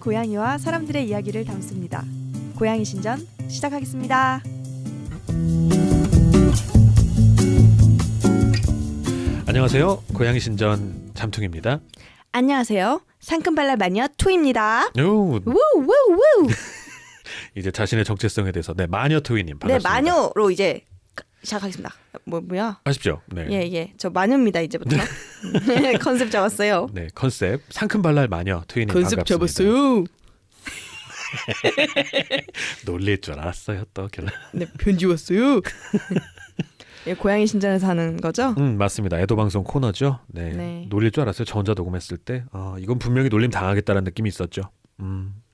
고양이와 사람들의 이야기를 담습니다. 고양이 신전 시작하겠습니다. 안녕하세요. 고양이 신전 잠퉁입니다. 안녕하세요. 상큼발랄 마녀 투입니다. 우우우우. 이제 자신의 정체성에 대해서 마녀 투이님 반갑습니다. 네, 마녀로 이제 시작하겠습니다. 뭐야? 아십죠? 네. 예. 저 마녀입니다 이제부터. 컨셉 잡았어요. 네, 컨셉 상큼발랄 마녀 투이님 컨셉 반갑습니다. 잡았어요. 놀릴 줄 알았어요 또. 네, 편지 왔어요. 예, 고양이 신전에서 하는 거죠? 맞습니다. 애도 방송 코너죠. 네. 놀릴 줄 알았어요. 저 혼자 녹음했을 때. 이건 분명히 놀림 당하겠다는 느낌이 있었죠.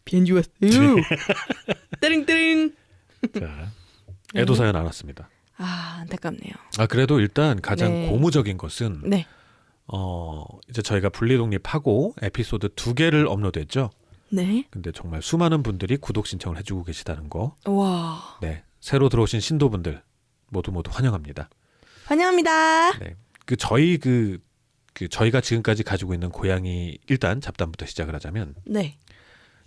편지 왔어요. 뜨릉뜨릉. 자, 애도 사연 안 왔습니다. 안타깝네요. 그래도 일단 가장 고무적인 것은 네. 이제 저희가 분리독립하고 에피소드 2개를 업로드했죠. 네. 근데 정말 수많은 분들이 구독 신청을 해주고 계시다는 거. 와. 네, 새로 들어오신 신도분들 모두 환영합니다. 환영합니다. 네, 저희가 지금까지 가지고 있는 고양이 일단 잡담부터 시작을 하자면, 네.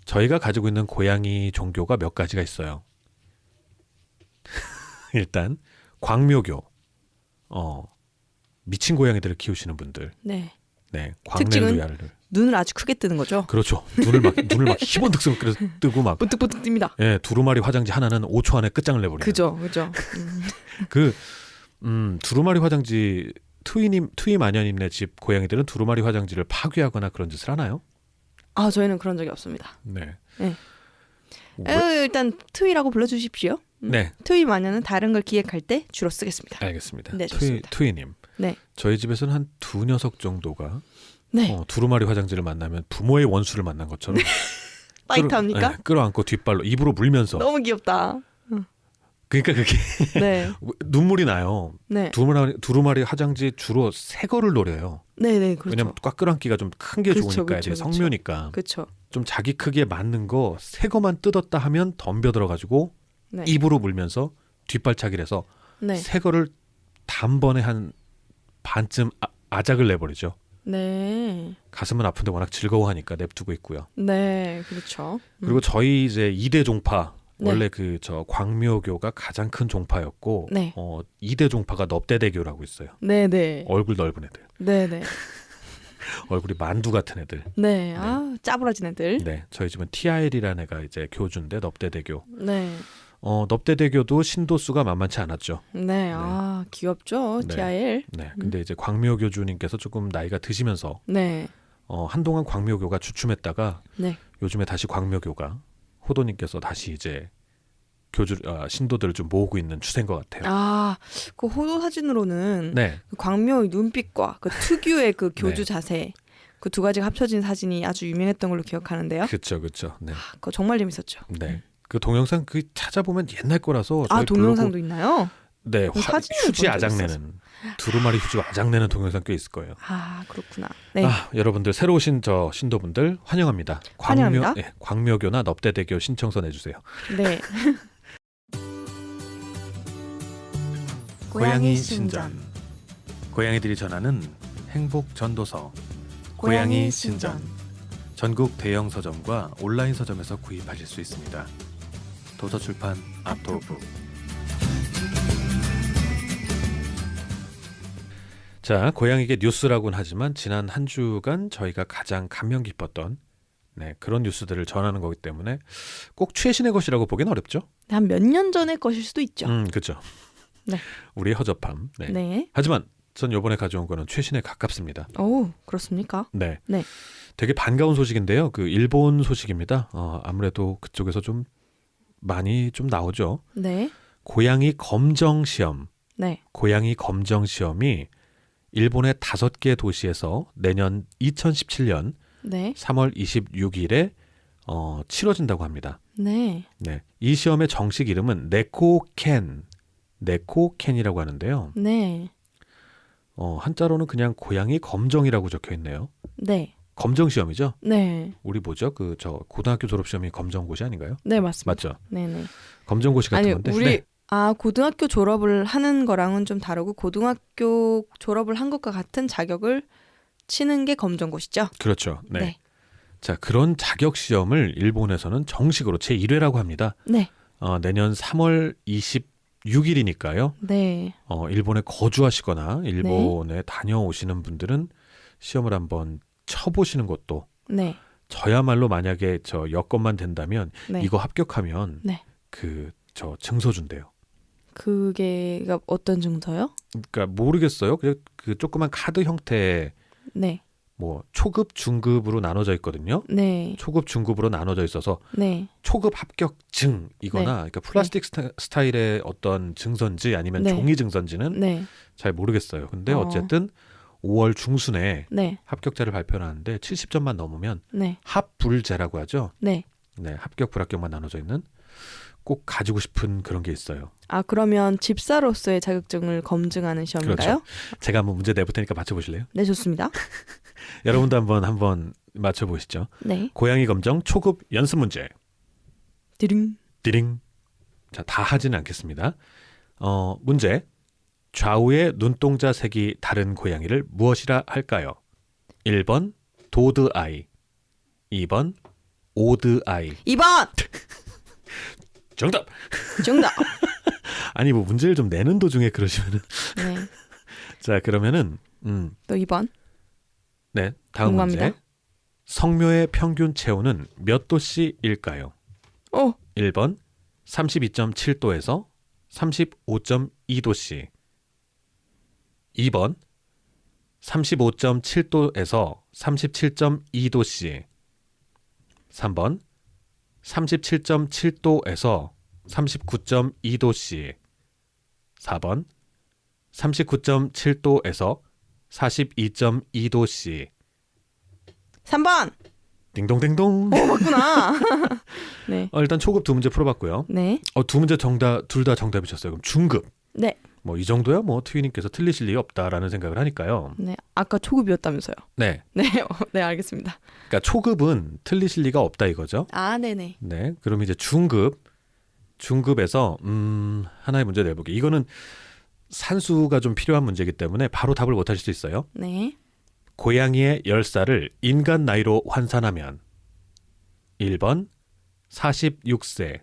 저희가 가지고 있는 고양이 종교가 몇 가지가 있어요. 일단 광묘교, 미친 고양이들을 키우시는 분들, 네. 광멜루야를 눈을 아주 크게 뜨는 거죠. 그렇죠. 눈을 막 희번득성 뜨고 막 뿌뜩뿌뜩 뜹니다. 예, 두루마리 화장지 하나는 5초 안에 끝장을 내버리는. 그죠. 두루마리 화장지 투이 마녀님네 집 고양이들은 두루마리 화장지를 파괴하거나 그런 짓을 하나요? 저희는 그런 적이 없습니다. 네. 일단 트위라고 불러주십시오. 네. 트위 마녀는 다른 걸 기획할 때 주로 쓰겠습니다. 알겠습니다. 네, 좋습니다. 투이님. 네. 저희 집에서는 한 2녀석 정도가 네. 두루마리 화장지를 만나면 부모의 원수를 만난 것처럼 파이터입니까? 끌어안고 뒷발로 입으로 물면서. 너무 귀엽다. 그러니까 그게 네. 눈물이 나요. 네. 두루마리 화장지 주로 새 거를 노려요. 네, 그렇죠. 왜냐면 꽉 끌어안기가 좀 큰 게 좋으니까 애들이 성묘니까. 그렇죠. 좀 자기 크기에 맞는 거 새 거만 뜯었다 하면 덤벼들어가지고 입으로 물면서 뒷발차기를 해서 새 거를 단번에 한 반쯤 아작을 내버리죠. 네. 가슴은 아픈데 워낙 즐거워하니까 냅두고 있고요. 네, 그렇죠. 그리고 저희 이제 2대 종파, 원래 저 광묘교가 가장 큰 종파였고, 2대 종파가 넙대대교라고 있어요. 네네. 얼굴 넓은 애들. 네네. 얼굴이 만두 같은 애들. 네. 짜부라진 애들. 네, 저희 집은 TIL이라는 애가 이제 교주인데 넙대대교. 네. 넙대대교도 신도수가 만만치 않았죠. 네. 귀엽죠. TIL. 네. 근데 이제 광묘교주님께서 조금 나이가 드시면서 한동안 광묘교가 주춤했다가 요즘에 다시 광묘교가 호도님께서 다시 이제 신도들을 좀 모으고 있는 추세인 것 같아요. 그 호도 사진으로는 그 광묘의 눈빛과 그 특유의 그 교주 자세, 그 두 가지가 합쳐진 사진이 아주 유명했던 걸로 기억하는데요. 그렇죠. 네. 그거 정말 재밌었죠. 네. 그 동영상 찾아보면 옛날 거라서. 동영상도 있나요? 네. 휴지 아작내는 두루마리 휴지가 아작내는 동영상 꽤 있을 거예요. 그렇구나. 네. 여러분들 새로 오신 신도분들 환영합니다. 환영합니다. 광묘교나 넙대대교 신청서 내주세요. 네. 고양이 신전. 고양이들이 전하는 행복 전도서. 고양이 신전. 전국 대형 서점과 온라인 서점에서 구입하실 수 있습니다. 도서출판 아토북. 자, 고양이계 뉴스라고는 하지만 지난 한 주간 저희가 가장 감명 깊었던 그런 뉴스들을 전하는 거기 때문에 꼭 최신의 것이라고 보기는 어렵죠. 한 몇 년 전의 것일 수도 있죠. 그렇죠. 네. 우리의 허접함. 네. 하지만 전 이번에 가져온 거는 최신에 가깝습니다. 그렇습니까? 네. 되게 반가운 소식인데요. 그 일본 소식입니다. 아무래도 그쪽에서 좀 많이 좀 나오죠. 네. 고양이 검정 시험. 네. 고양이 검정 시험이 일본의 5개 도시에서 내년 2017년 3월 26일에 치러진다고 합니다. 네. 이 시험의 정식 이름은 네코캔이라고 하는데요. 네. 한자로는 그냥 고양이 검정이라고 적혀 있네요. 네. 검정 시험이죠? 네. 우리 뭐죠? 고등학교 졸업 시험이 검정고시 아닌가요? 네, 맞습니다. 맞죠? 네네. 검정고시 같은 건데. 우리 고등학교 졸업을 하는 거랑은 좀 다르고 고등학교 졸업을 한 것과 같은 자격을 치는 게 검정고시죠? 그렇죠. 네. 자, 그런 자격 시험을 일본에서는 정식으로 제1회라고 합니다. 네. 내년 3월 26일이니까요. 네. 일본에 거주하시거나 일본에 다녀오시는 분들은 시험을 한번 쳐보시는 것도 네. 저야말로 만약에 저 여건만 된다면 이거 합격하면 저 증서 준대요. 그게 어떤 증서요? 그러니까 모르겠어요. 그 조그만 카드 형태의 뭐 초급, 중급으로 나눠져 있거든요. 네. 초급, 중급으로 나눠져 있어서 초급 합격증이거나 그러니까 플라스틱 스타일의 어떤 증서인지 아니면 종이 증서인지는 잘 모르겠어요. 근데 어쨌든 5월 중순에 합격자를 발표를 하는데 70점만 넘으면 합불제라고 하죠. 네, 합격, 불합격만 나눠져 있는 꼭 가지고 싶은 그런 게 있어요. 아, 그러면 집사로서의 자격증을 검증하는 시험인가요? 그렇죠. 제가 한번 문제 내볼 테니까 맞춰보실래요? 네, 좋습니다. 여러분도 한번 맞춰보시죠. 네. 고양이 검정 초급 연습 문제. 디링. 디링. 자, 다 하지는 않겠습니다. 문제. 좌우의 눈동자 색이 다른 고양이를 무엇이라 할까요? 1번 도드아이, 2번 오드아이. 2번! 정답! 정답! 아니 뭐 문제를 좀 내는 도중에 그러시면은 네. 자, 그러면은 또 2번. 네, 다음 궁금합니다. 문제. 성묘의 평균 체온은 몇 도씨일까요? 1번 32.7도에서 35.2도씨, 2번 35.7도에서 37.2도씨, 3번 37.7도에서 39.2도씨, 4번 39.7도에서 42.2도씨. 3번! 딩동댕동. 맞구나. 네. 일단 초급 두 문제 풀어봤고요. 네. 두 문제 둘 다 정답이셨어요. 그럼 중급. 네. 뭐 이 정도야 뭐 트위님께서 틀리실 일이 없다라는 생각을 하니까요. 네. 아까 초급이었다면서요. 네. 네. 네, 알겠습니다. 그러니까 초급은 틀리실 리가 없다 이거죠. 아, 네네. 네. 그럼 이제 중급에서 하나의 문제 내보기. 이거는 산수가 좀 필요한 문제이기 때문에 바로 답을 못 하실 수 있어요. 네. 고양이의 10살을 인간 나이로 환산하면 1번 46세,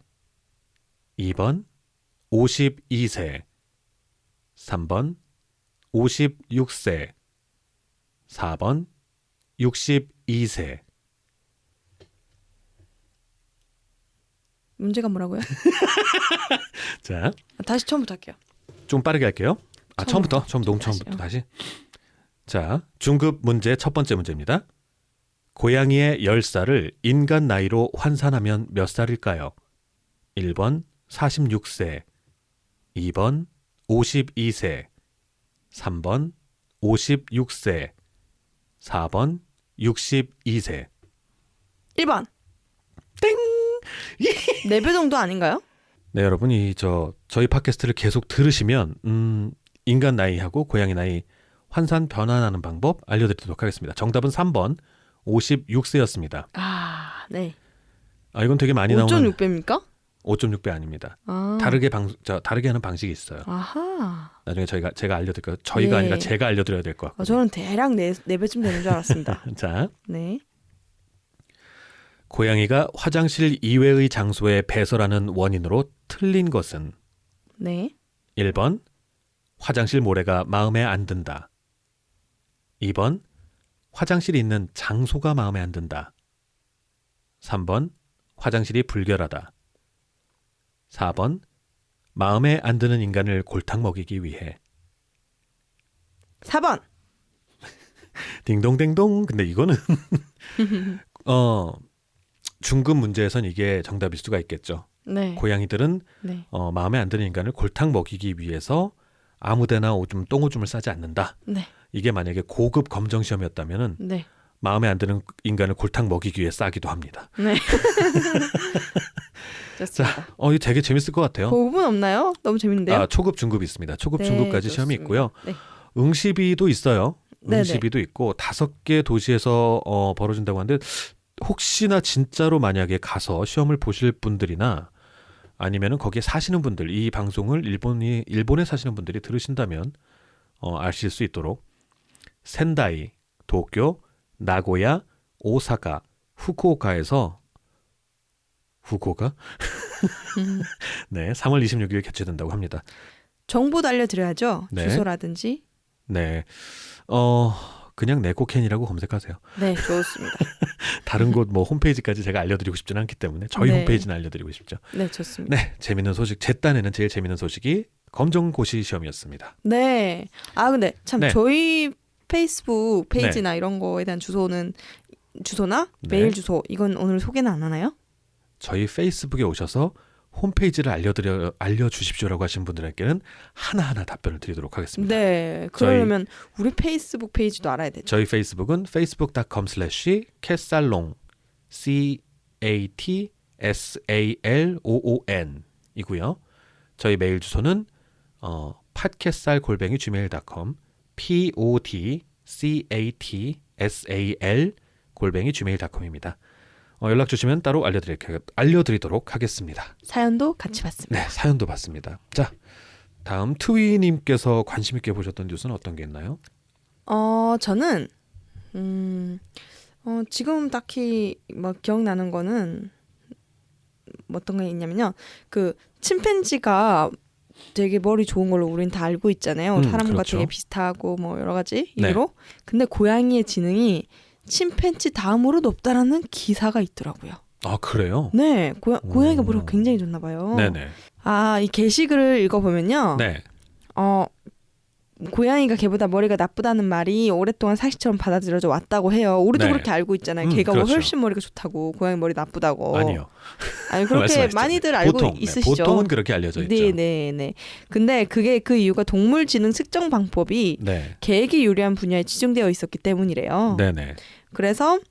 2번 52세, 3번 56세, 4번 62세. 문제가 뭐라고요? 자, 다시 처음부터 할게요. 좀 빠르게 할게요. 처음부터 다시. 자, 중급 문제 첫 번째 문제입니다. 고양이의 10살을 인간 나이로 환산하면 몇 살일까요? 1번 46세, 2번 52세, 3번 56세, 4번 62세. 1번. 땡! 4배 정도 아닌가요? 네, 여러분 저희 팟캐스트를 계속 들으시면 인간 나이하고 고양이 나이 환산 변환하는 방법 알려드리도록 하겠습니다. 정답은 3번 56세였습니다. 아, 네. 이건 되게 많이 나오는 5.6배입니까? 5.6배 아닙니다. 다르게 하는 방식이 있어요. 아하. 나중에 제가 알려드릴까요? 저희가 아니라 제가 알려드려야 될 것 같아요. 저는 대략 4배쯤 되는 줄 알았습니다. 자, 네. 고양이가 화장실 이외의 장소에 배설하는 원인으로 틀린 것은 네. 1번 화장실 모래가 마음에 안 든다. 2번 화장실이 있는 장소가 마음에 안 든다. 3번 화장실이 불결하다. 4번 마음에 안 드는 인간을 골탕 먹이기 위해. 4번. 딩동댕동. 근데 이거는 중급 문제에선 이게 정답일 수가 있겠죠. 네. 고양이들은 마음에 안 드는 인간을 골탕 먹이기 위해서 아무데나 똥오줌을 싸지 않는다. 네. 이게 만약에 고급 검정 시험이었다면은 마음에 안 드는 인간을 골탕 먹이기 위해 싸기도 합니다. 네. 자, 이거 되게 재밌을 것 같아요. 고급은 없나요? 너무 재밌는데요? 초급, 중급이 있습니다. 초급, 중급까지 좋습니다. 시험이 있고요. 네. 응시비도 있어요. 응시비도 있고 5개 도시에서 벌어진다고 하는데 혹시나 진짜로 만약에 가서 시험을 보실 분들이나 아니면은 거기에 사시는 분들, 이 방송을 일본에 사시는 분들이 들으신다면 아실 수 있도록 센다이, 도쿄, 나고야, 오사카, 후쿠오카에서 후쿠오카? 네, 3월 26일 개최된다고 합니다. 정보도 알려드려야죠. 네. 주소라든지. 네, 그냥 네코캔이라고 검색하세요. 네, 좋습니다. 다른 곳 뭐 홈페이지까지 제가 알려드리고 싶지는 않기 때문에 저희 네. 홈페이지는 알려드리고 싶죠. 네, 좋습니다. 네, 재밌는 소식. 제 딴에는 제일 재밌는 소식이 검정고시 시험이었습니다. 네. 아 근데 참 네. 저희 페이스북 페이지나 이런 거에 대한 주소나 네. 메일 주소 이건 오늘 소개는 안 하나요? 저희 페이스북에 오셔서 홈페이지를 알려주십시오라고 하신 분들에게는 하나하나 답변을 드리도록 하겠습니다. 네. 그러려면 우리 페이스북 페이지도 알아야 되죠. 저희 페이스북은 facebook.com/catsalon CATSALOON 이고요. 저희 메일 주소는 podcastsal@gmail.com podcastsal@gmail.com입니다. 연락 주시면 따로 알려드리도록 하겠습니다. 사연도 같이 받습니다. 네, 사연도 받습니다. 자, 다음 트위님께서 관심 있게 보셨던 뉴스는 어떤 게 있나요? 저는 지금 딱히 뭐 기억나는 거는 어떤 게 있냐면요. 그 침팬지가 되게 머리 좋은 걸로 우린 다 알고 있잖아요. 사람과 그렇죠. 되게 비슷하고 뭐 여러 가지 이유로. 네. 근데 고양이의 지능이 침팬지 다음으로 높다라는 기사가 있더라고요. 아, 그래요? 네, 고양이가 머리가 굉장히 좋나 봐요. 네네. 이 게시글을 읽어보면요. 네. 고양이가 걔보다 머리가 나쁘다는 말이 오랫동안 사실처럼 받아들여져 왔다고 해요. 우리도 네. 그렇게 알고 있잖아요. 걔가 그렇죠. 훨씬 머리가 좋다고 고양이 머리 나쁘다고. 아니요. 아니 그렇게 많이들 알고 보통, 있으시죠. 네, 보통은 그렇게 알려져 있죠. 네. 근데 그게 그 이유가 동물 지능 측정 방법이 네. 개에게 유리한 분야에 치중되어 있었기 때문이래요. 네네. 그래서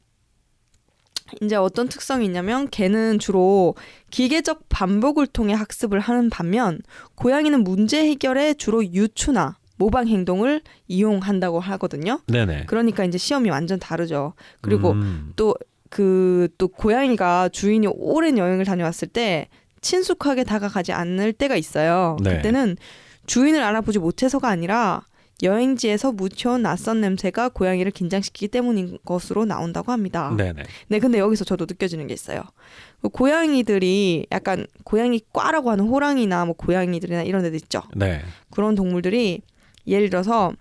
이제 어떤 특성이 있냐면 개는 주로 기계적 반복을 통해 학습을 하는 반면 고양이는 문제 해결에 주로 유추나 모방 행동을 이용한다고 하거든요. 네네. 그러니까 이제 시험이 완전 다르죠. 그리고 또 고양이가 주인이 오랜 여행을 다녀왔을 때 친숙하게 다가가지 않을 때가 있어요. 네. 그때는 주인을 알아보지 못해서가 아니라 여행지에서 묻혀온 낯선 냄새가 고양이를 긴장시키기 때문인 것으로 나온다고 합니다. 네네. 네, 근데 여기서 저도 느껴지는 게 있어요. 고양이들이 약간 고양이과라고 하는 호랑이나 뭐 고양이들이나 이런 애들 있죠. 네. 그런 동물들이 예를 들어서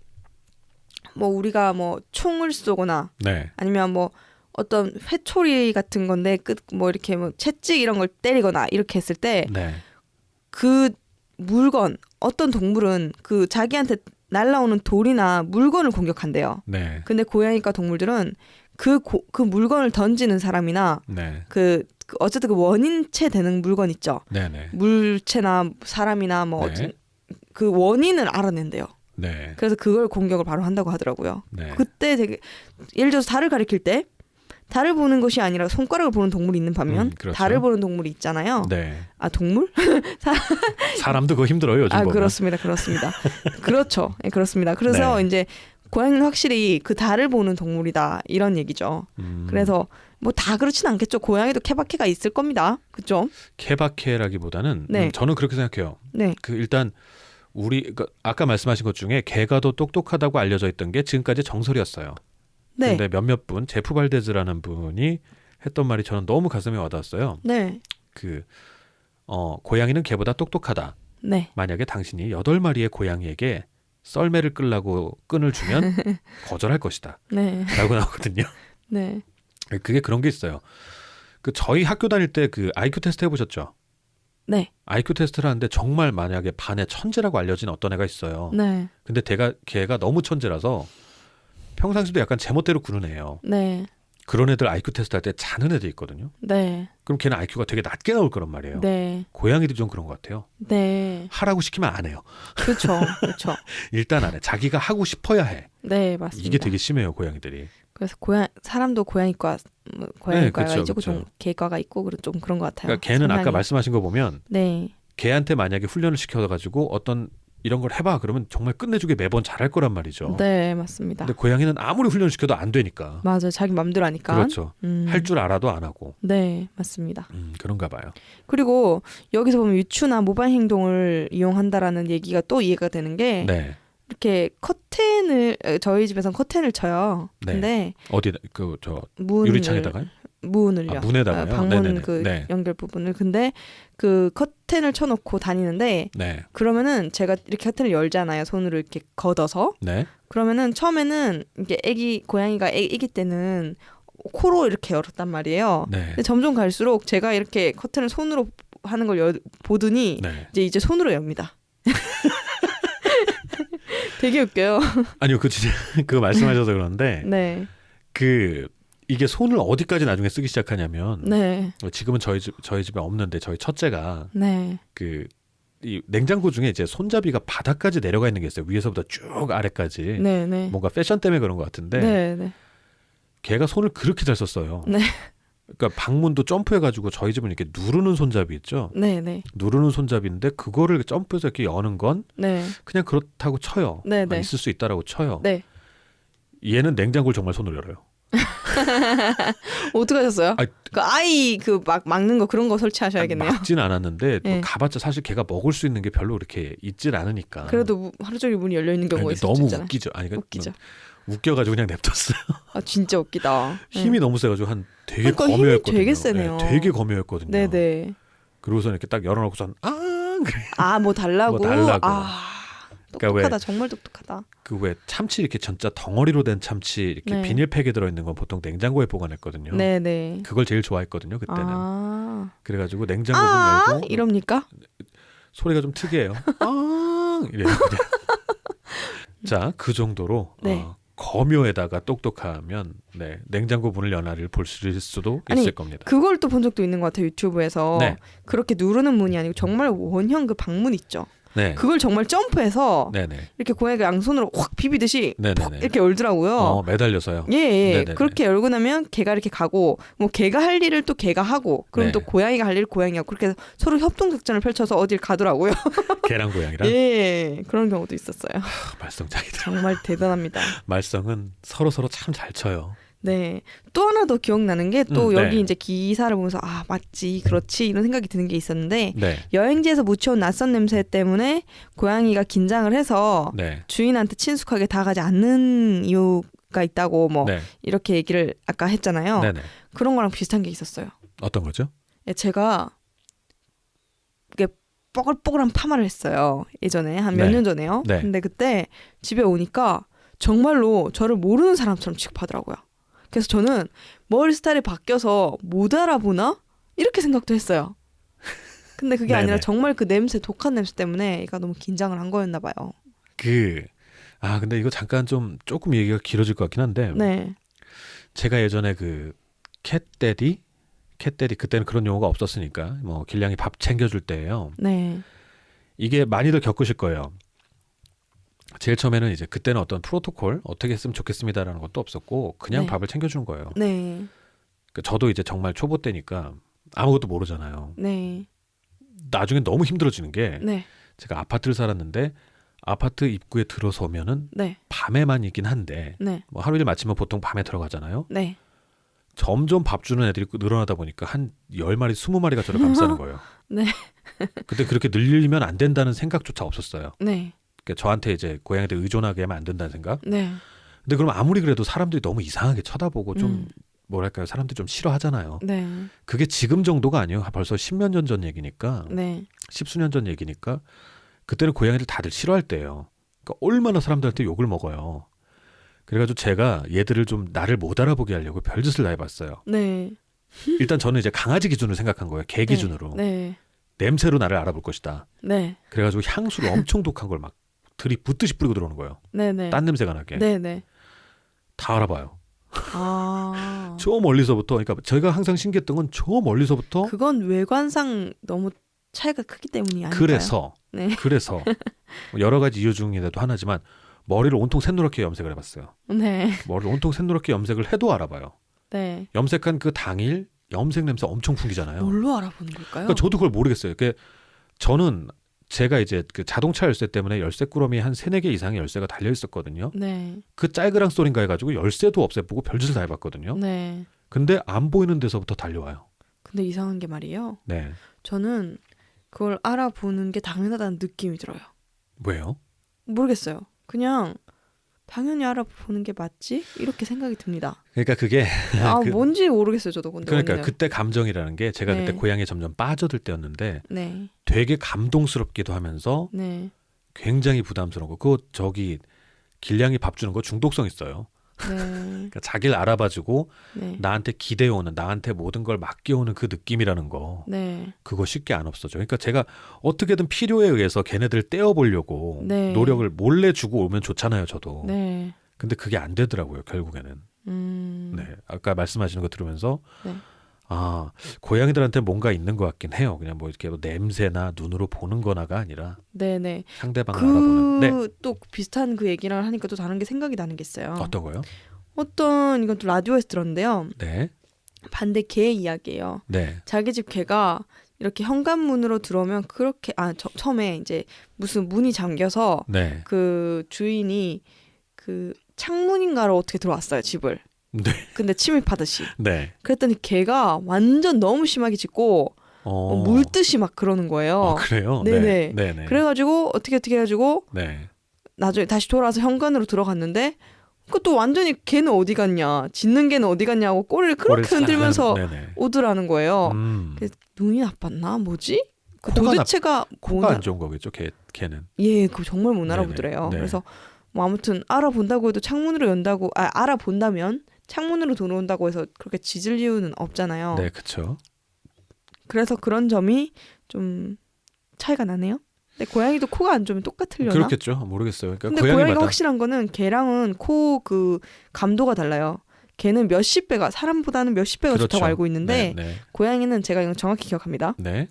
뭐 우리가 뭐 총을 쏘거나 네. 아니면 뭐 어떤 회초리 같은 건데 뭐 이렇게 뭐 채찍 이런 걸 때리거나 이렇게 했을 때 그 물건 어떤 동물은 그 자기한테 날라오는 돌이나 물건을 공격한대요. 네. 근데 고양이과 동물들은 그 물건을 던지는 사람이나 그 어쨌든 그 원인체 되는 물건 있죠. 네네. 물체나 사람이나 뭐 어쨌든 그 원인을 알아낸대요. 네. 그래서 그걸 공격을 바로 한다고 하더라고요. 네. 그때 되게 예를 들어서 달을 가리킬 때 달을 보는 것이 아니라 손가락을 보는 동물이 있는 반면 그렇죠. 달을 보는 동물이 있잖아요. 네. 동물? 사람도 그거 힘들어요 요즘 보면. 그렇습니다. 그렇죠. 네, 그렇습니다. 그래서 이제 고양이는 확실히 그 달을 보는 동물이다 이런 얘기죠. 그래서 뭐 다 그렇진 않겠죠. 고양이도 케바케가 있을 겁니다. 그렇죠? 케바케라기보다는 저는 그렇게 생각해요. 네. 일단 아까 말씀하신 것 중에 개가 더 똑똑하다고 알려져 있던 게 지금까지 정설이었어요. 네. 근데 몇몇 분, 제프 발데즈라는 분이 했던 말이 저는 너무 가슴에 와닿았어요. 네. 고양이는 개보다 똑똑하다. 네. 만약에 당신이 8마리의 고양이에게 썰매를 끌라고 끈을 주면 거절할 것이다. 네. 라고 나오거든요. 네. 그게 그런 게 있어요. 저희 학교 다닐 때 IQ 테스트 해보셨죠? 네. IQ 테스트를 하는데 정말 만약에 반에 천재라고 알려진 어떤 애가 있어요. 네. 근데 걔가 너무 천재라서 평상시도 약간 제멋대로 구는 애예요. 네. 그런 애들 IQ 테스트 할 때 자는 애들 있거든요. 네. 그럼 걔는 IQ가 되게 낮게 나올 거란 말이에요. 네. 고양이도 좀 그런 것 같아요. 네. 하라고 시키면 안 해요. 그렇죠. 일단 안 해. 자기가 하고 싶어야 해. 네, 맞습니다. 이게 되게 심해요, 고양이들이. 그래서 사람도 고양이과가 있고 좀 개과가 있고 좀 그런 것 같아요. 그러니까 걔는 아까 말씀하신 거 보면 걔한테 만약에 훈련을 시켜가지고 어떤 이런 걸 해봐 그러면 정말 끝내주게 매번 잘할 거란 말이죠. 네, 맞습니다. 근데 고양이는 아무리 훈련시켜도 안 되니까. 맞아요. 자기 맘대로 하니까. 그렇죠. 할 줄 알아도 안 하고. 네, 맞습니다. 그런가 봐요. 그리고 여기서 보면 유추나 모방 행동을 이용한다라는 얘기가 또 이해가 되는 게 이렇게 저희 집에선 커튼을 쳐요. 근데 어디 유리창에다가요? 문을요. 문에다가요? 방문 네네네. 그 네. 연결 부분을. 근데 그 커튼을 쳐놓고 다니는데 네. 그러면은 제가 이렇게 커튼을 열잖아요. 손으로 이렇게 걷어서. 네. 그러면은 처음에는 이게 고양이가 애기 때는 코로 이렇게 열었단 말이에요. 네. 근데 점점 갈수록 제가 이렇게 커튼을 손으로 하는 걸 보더니 네. 이제 손으로 엽니다. 되게 웃겨요. 아니요, 그 진짜 그거 말씀하셔서 그런데 네. 그 이게 손을 어디까지 나중에 쓰기 시작하냐면 네. 지금은 저희 집에 없는데 저희 첫째가 네. 그 이 냉장고 중에 이제 손잡이가 바닥까지 내려가 있는 게 있어요. 위에서부터 쭉 아래까지. 네. 네. 뭔가 패션 때문에 그런 것 같은데 네. 네. 걔가 손을 그렇게 잘 썼어요. 네. 그러니까 방문도 점프해가지고 저희 집은 이렇게 누르는 손잡이 있죠. 네. 네. 누르는 손잡이인데 그거를 점프해서 이렇게 여는 건 네. 그냥 그렇다고 쳐요. 네. 네. 있을 수 있다라고 쳐요. 네. 얘는 냉장고를 정말 손으로 열어요. 어떻게 하셨어요? 아, 그 아이 그 막 막는 거 그런 거 설치하셔야겠네요. 막진 않았는데 뭐 네. 가봤자 사실 걔가 먹을 수 있는 게 별로 그렇게 있진 않으니까. 그래도 하루 종일 문이 열려 있는 경우가 아니, 있을 수 너무 있잖아요. 웃기죠. 아니, 그러니까 웃기죠. 웃겨가지고 그냥 냅뒀어요. 아 진짜 웃기다. 힘이 너무 세가지고 한 되게 그러니까 힘이 검요했거든요. 되게 세네요. 네, 되게 검요했거든요. 네네. 그러고서 이렇게 딱 열어놓고선 아 뭐 달라고. 뭐 달라고. 아 그러니까 똑똑하다. 정말 똑똑하다. 그 왜 참치 이렇게 진짜 덩어리로 된 참치 이렇게 네. 비닐팩에 들어있는 건 보통 냉장고에 보관했거든요. 네네. 그걸 제일 좋아했거든요 그때는. 아, 그래가지고 냉장고 문 열고 이럽니까? 소리가 좀 특이해요. 이래요. 자, 그 정도로 네. 검요에다가 똑똑하면 네, 냉장고 문을 연하를 볼 수도 아니, 있을 겁니다. 그걸 또 본 적도 있는 것 같아요. 유튜브에서. 네. 그렇게 누르는 문이 아니고 정말 원형 그 방문 있죠. 네. 그걸 정말 점프해서 네네. 이렇게 고양이가 양손으로 확 비비듯이 네네네. 이렇게 열더라고요. 매달려서요. 예, 예. 네네네. 그렇게 열고 나면 걔가 이렇게 가고 뭐 걔가 할 일을 또 걔가 하고 그럼 네. 또 고양이가 할 일을 고양이가 하고 그렇게 서로 협동작전을 펼쳐서 어딜 가더라고요. 개랑 고양이랑 예, 그런 경우도 있었어요. 말썽장이다. 정말 대단합니다. 말썽은 서로 참 잘 쳐요. 네. 또 하나 더 기억나는 게 또 네. 여기 이제 기사를 보면서 아 맞지 그렇지 이런 생각이 드는 게 있었는데 네. 여행지에서 묻혀온 낯선 냄새 때문에 고양이가 긴장을 해서 네. 주인한테 친숙하게 다가가지 않는 이유가 있다고 뭐 네. 이렇게 얘기를 아까 했잖아요. 네네. 그런 거랑 비슷한 게 있었어요. 어떤 거죠? 예, 제가 이게 뽀글뽀글한 파마를 했어요. 예전에 한 몇 네. 년 전에요. 네. 근데 그때 집에 오니까 정말로 저를 모르는 사람처럼 취급하더라고요. 그래서 저는 머리 스타일이 바뀌어서 못 알아보나? 이렇게 생각도 했어요. 근데 그게 아니라 네네. 정말 그 냄새, 독한 냄새 때문에 얘가 너무 긴장을 한 거였나 봐요. 근데 이거 잠깐 조금 얘기가 길어질 것 같긴 한데 네. 제가 예전에 그 캣데디 그때는 그런 용어가 없었으니까 뭐 길냥이 밥 챙겨줄 때예요. 네. 이게 많이들 겪으실 거예요. 제일 처음에는 이제 그때는 어떤 프로토콜 어떻게 했으면 좋겠습니다라는 것도 없었고 그냥 네. 밥을 챙겨주는 거예요. 네. 그러니까 저도 이제 정말 초보 때니까 아무것도 모르잖아요. 네. 나중에 너무 힘들어지는 게 네. 제가 아파트를 살았는데 아파트 입구에 들어서면은 네. 밤에만 있긴 한데 네. 뭐 하루 일 마치면 보통 밤에 들어가잖아요. 네. 점점 밥 주는 애들이 늘어나다 보니까 한 10마리, 20마리가 저를 감싸는 거예요. 네. 근데 그렇게 늘리면 안 된다는 생각조차 없었어요. 네. 그러니까 저한테 이제 고양이들 의존하게 하면 안 된다는 생각. 네. 근데 그럼 아무리 그래도 사람들이 너무 이상하게 쳐다보고 좀 뭐랄까요? 사람들이 좀 싫어하잖아요. 네. 그게 지금 정도가 아니에요. 벌써 10몇 년 전 얘기니까. 네. 10수년 전 얘기니까 그때는 고양이들 다들 싫어할 때예요. 그러니까 얼마나 사람들한테 욕을 먹어요. 그래가지고 제가 얘들을 좀 나를 못 알아보게 하려고 별짓을 다 해봤어요. 네. 일단 저는 이제 강아지 기준으로 생각한 거예요. 개 기준으로. 네. 냄새로 나를 알아볼 것이다. 네. 그래가지고 향수를 엄청 독한 걸 막 들이붓듯이 뿌리고 들어오는 거예요. 네. 네. 딴 냄새가 나게. 네. 네. 다 알아봐요. 아. 저 멀리서부터. 그러니까 제가 항상 신기했던 건 저 멀리서부터. 그건 외관상 너무 차이가 크기 때문이 아닐까요? 그래서 뭐 여러 가지 이유 중에도 하나지만 머리를 온통 샛노랗게 염색을 해봤어요. 네. 머리를 온통 샛노랗게 염색을 해도 알아봐요. 네. 염색한 그 당일 염색 냄새 엄청 풍기잖아요. 뭘로 알아보는 걸까요? 그러니까 저도 그걸 모르겠어요. 저는 제가 이제 그 자동차 열쇠 때문에 열쇠 꾸러미 한 3-4개 이상의 열쇠가 달려 있었거든요. 네. 그 짤그랑 소린가 해가지고 열쇠도 없애보고 별짓을 다 해봤거든요. 네. 근데 안 보이는 데서부터 달려와요. 근데 이상한 게 말이에요. 네. 저는 그걸 알아보는 게 당연하다는 느낌이 들어요. 왜요? 모르겠어요. 그냥 당연히 알아보는 게 맞지? 이렇게 생각이 듭니다. 그러니까 그게 뭔지 모르겠어요, 저도. 근데 그러니까 언니는. 그때 감정이라는 게 제가 네. 그때 고향에 점점 빠져들 때였는데 네. 되게 감동스럽기도 하면서 네. 굉장히 부담스러운 거. 그거 저기 길냥이 밥 주는 거 중독성 있어요. 네. 그러니까 자기를 알아봐주고 네. 나한테 기대오는, 나한테 모든 걸 맡겨오는 그 느낌이라는 거. 네. 그거 쉽게 안 없어져. 그러니까 제가 어떻게든 필요에 의해서 걔네들 떼어보려고 네. 노력을 몰래 주고 오면 좋잖아요, 저도. 네. 근데 그게 안 되더라고요, 결국에는. 네, 아까 말씀하시는 거 들으면서 네. 아, 고양이들한테 뭔가 있는 것 같긴 해요. 그냥 뭐 이렇게 뭐 냄새나 눈으로 보는 거나가 아니라 네네. 상대방을 알아보는. 네. 또 비슷한 그 얘기를 하니까 또 다른 게 생각이 나는 게 있어요. 어떤 거요? 이건 또 라디오에서 들었는데요. 네. 반대 개 이야기예요. 네. 자기 집 개가 이렇게 현관문으로 들어오면 그렇게 처음에 이제 무슨 문이 잠겨서 네. 그 주인이 그 창문인가로 어떻게 들어왔어요, 집을. 네. 근데 침입하듯이. 네. 그랬더니 개가 완전 너무 심하게 짖고 물듯이 막 그러는 거예요. 그래요? 네네. 네. 네. 그래가지고 어떻게 해가지고 네. 나중에 다시 돌아와서 현관으로 들어갔는데 그것도 완전히 걔는 어디 갔냐, 짖는 걔는 어디 갔냐고 꼬리를 그렇게 흔들면서 오더라는 거예요. 눈이 나빴나? 뭐지? 그 도대체가 코가 안 좋은 거겠죠, 걔는. 예, 그거 정말 못 알아보더래요. 네. 그래서 뭐 아무튼 알아본다고 해도 창문으로 연다고 알아본다면 창문으로 들어온다고 해서 그렇게 짖을 이유는 없잖아요. 네, 그렇죠. 그래서 그런 점이 좀 차이가 나네요. 근데 고양이도 코가 안 좋으면 똑같으려나? 그렇겠죠. 모르겠어요. 그러니까 근데 고양이가 확실한 거는 걔랑은 코 그 감도가 달라요. 걔는 몇십 배가, 사람보다는 몇십 배가 그렇죠. 좋다고 알고 있는데 네. 고양이는 제가 이거 정확히 기억합니다. 네.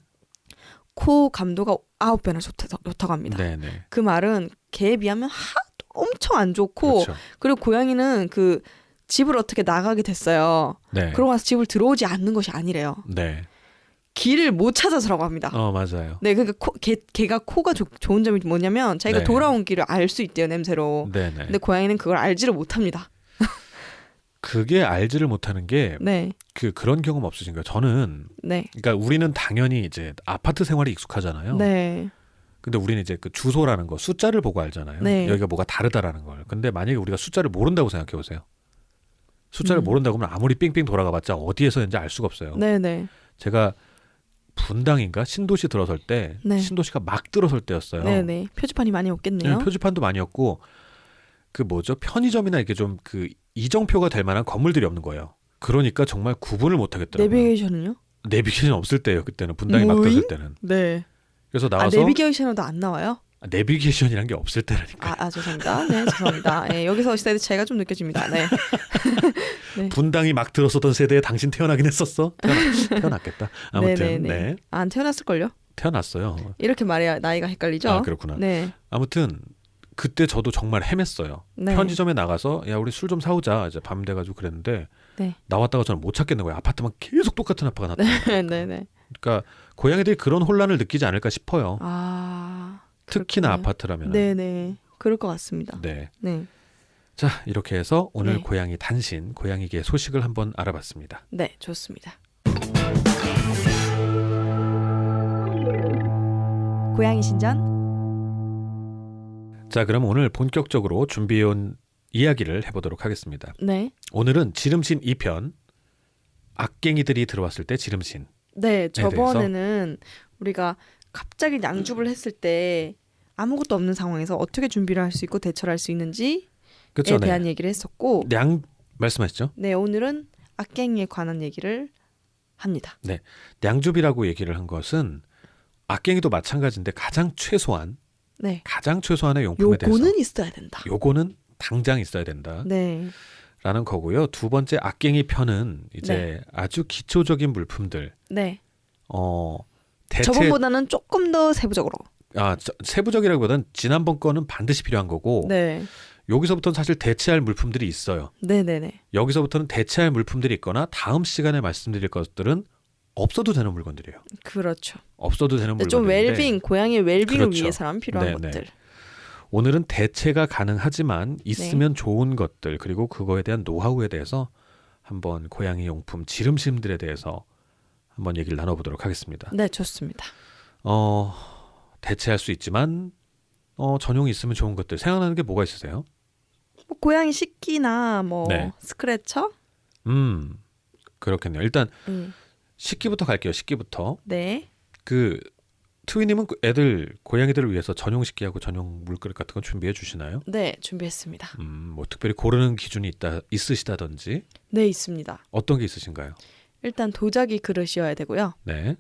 코 감도가 9배나 좋다고 합니다. 네. 그 말은 개에 비하면 엄청 안 좋고, 그렇죠. 그리고 고양이는 그 집을 어떻게 나가게 됐어요. 네. 그러고 나서 집을 들어오지 않는 것이 아니래요. 네. 길을 못 찾아서라고 합니다. 맞아요. 네, 그러니까 개가 코가 좋은 점이 뭐냐면 자기가 네. 돌아온 길을 알 수 있대요, 냄새로. 네. 근데 고양이는 그걸 알지를 못합니다. 그게 알지를 못하는 게 네. 그런 경험 없으신가요? 저는 네. 그러니까 우리는 당연히 이제 아파트 생활이 익숙하잖아요. 네. 근데 우리는 이제 그 주소라는 거, 숫자를 보고 알잖아요. 네. 여기가 뭐가 다르다라는 걸. 근데 만약에 우리가 숫자를 모른다고 생각해 보세요. 숫자를 모른다고 하면 아무리 삥삥 돌아가봤자 어디에서인지 알 수가 없어요. 네네. 제가 분당인가 신도시 들어설 때, 네. 신도시가 막 들어설 때였어요. 네네. 표지판이 많이 없겠네요. 네, 표지판도 많이 없고 그 뭐죠, 편의점이나 이게 좀 그 이정표가 될 만한 건물들이 없는 거예요. 그러니까 정말 구분을 못 하겠더라고요. 내비게이션은요? 내비게이션 없을 때예요. 그때는 분당이 막 들어설 때는. 네. 그래서 나와서 내비게이션도 안 나와요? 내비게이션이란 게 없을 때라니까. 죄송합니다. 네, 죄송합니다. 네, 여기서 세대 차이가 좀 느껴집니다. 네. 네. 분당이 막 들어서던 세대에 당신 태어나긴 했었어? 태어났겠다. 아무튼 네네네. 네. 안 태어났을걸요? 태어났어요. 이렇게 말해야 나이가 헷갈리죠? 그렇구나. 네. 아무튼 그때 저도 정말 헤맸어요. 네. 편의점에 나가서 야 우리 술 좀 사오자. 이제 밤 돼가지고 그랬는데 네. 나왔다가 저는 못 찾겠는 거예요. 아파트만 계속 똑같은 아파가 났다. 네네. 그러니까 고양이들이 그런 혼란을 느끼지 않을까 싶어요. 특히나 그렇군요. 아파트라면. 네네. 그럴 것 같습니다. 네. 네. 자, 이렇게 해서 오늘 네. 고양이 단신, 고양이계 소식을 한번 알아봤습니다. 네, 좋습니다. 고양이 신전. 자, 그럼 오늘 본격적으로 준비해온 이야기를 해보도록 하겠습니다. 네. 오늘은 지름신 2편, 악갱이들이 들어왔을 때 지름신. 네, 저번에는 우리가 갑자기 낭줍을 했을 때 아무것도 없는 상황에서 어떻게 준비를 할 수 있고 대처를 할 수 있는지에 그렇죠, 대한 네. 얘기를 했었고, 말씀하시죠? 네, 오늘은 악갱이에 관한 얘기를 합니다. 네, 냥줍이라고 얘기를 한 것은 악갱이도 마찬가지인데 가장 최소한의 용품에 대해서 요거는 있어야 된다. 요거는 당장 있어야 된다. 네. 라는 거고요. 두 번째 악갱이 편은 이제 아주 기초적인 물품들. 네. 대체 저번보다는 조금 더 세부적으로. 세부적이라기보다는 지난번 거는 반드시 필요한 거고. 네. 여기서부터는 사실 대체할 물품들이 있어요. 네네네. 여기서부터는 대체할 물품들이 있거나 다음 시간에 말씀드릴 것들은 없어도 되는 물건들이에요. 그렇죠. 없어도 되는 물건들인데 좀 웰빙, 고양이의 웰빙을 그렇죠. 위해서라면 필요한 네네. 것들. 오늘은 대체가 가능하지만 있으면 좋은 것들, 그리고 그거에 대한 노하우에 대해서 한번 고양이 용품 지름신들에 대해서 한번 얘기를 나눠보도록 하겠습니다. 네, 좋습니다. 대체할 수 있지만 전용이 있으면 좋은 것들 생각나는 게 뭐가 있으세요? 뭐 고양이 식기나 뭐 네. 스크래처? 그렇겠네요. 일단 식기부터 갈게요. 식기부터. 네. 그 트위님은 고양이들을 위해서 전용 식기하고 전용 물그릇 같은 건 준비해 주시나요? 네, 준비했습니다. 뭐 특별히 고르는 기준이 있으시다든지? 네, 있습니다. 어떤 게 있으신가요? 일단 도자기 그릇이어야 되고요. 네.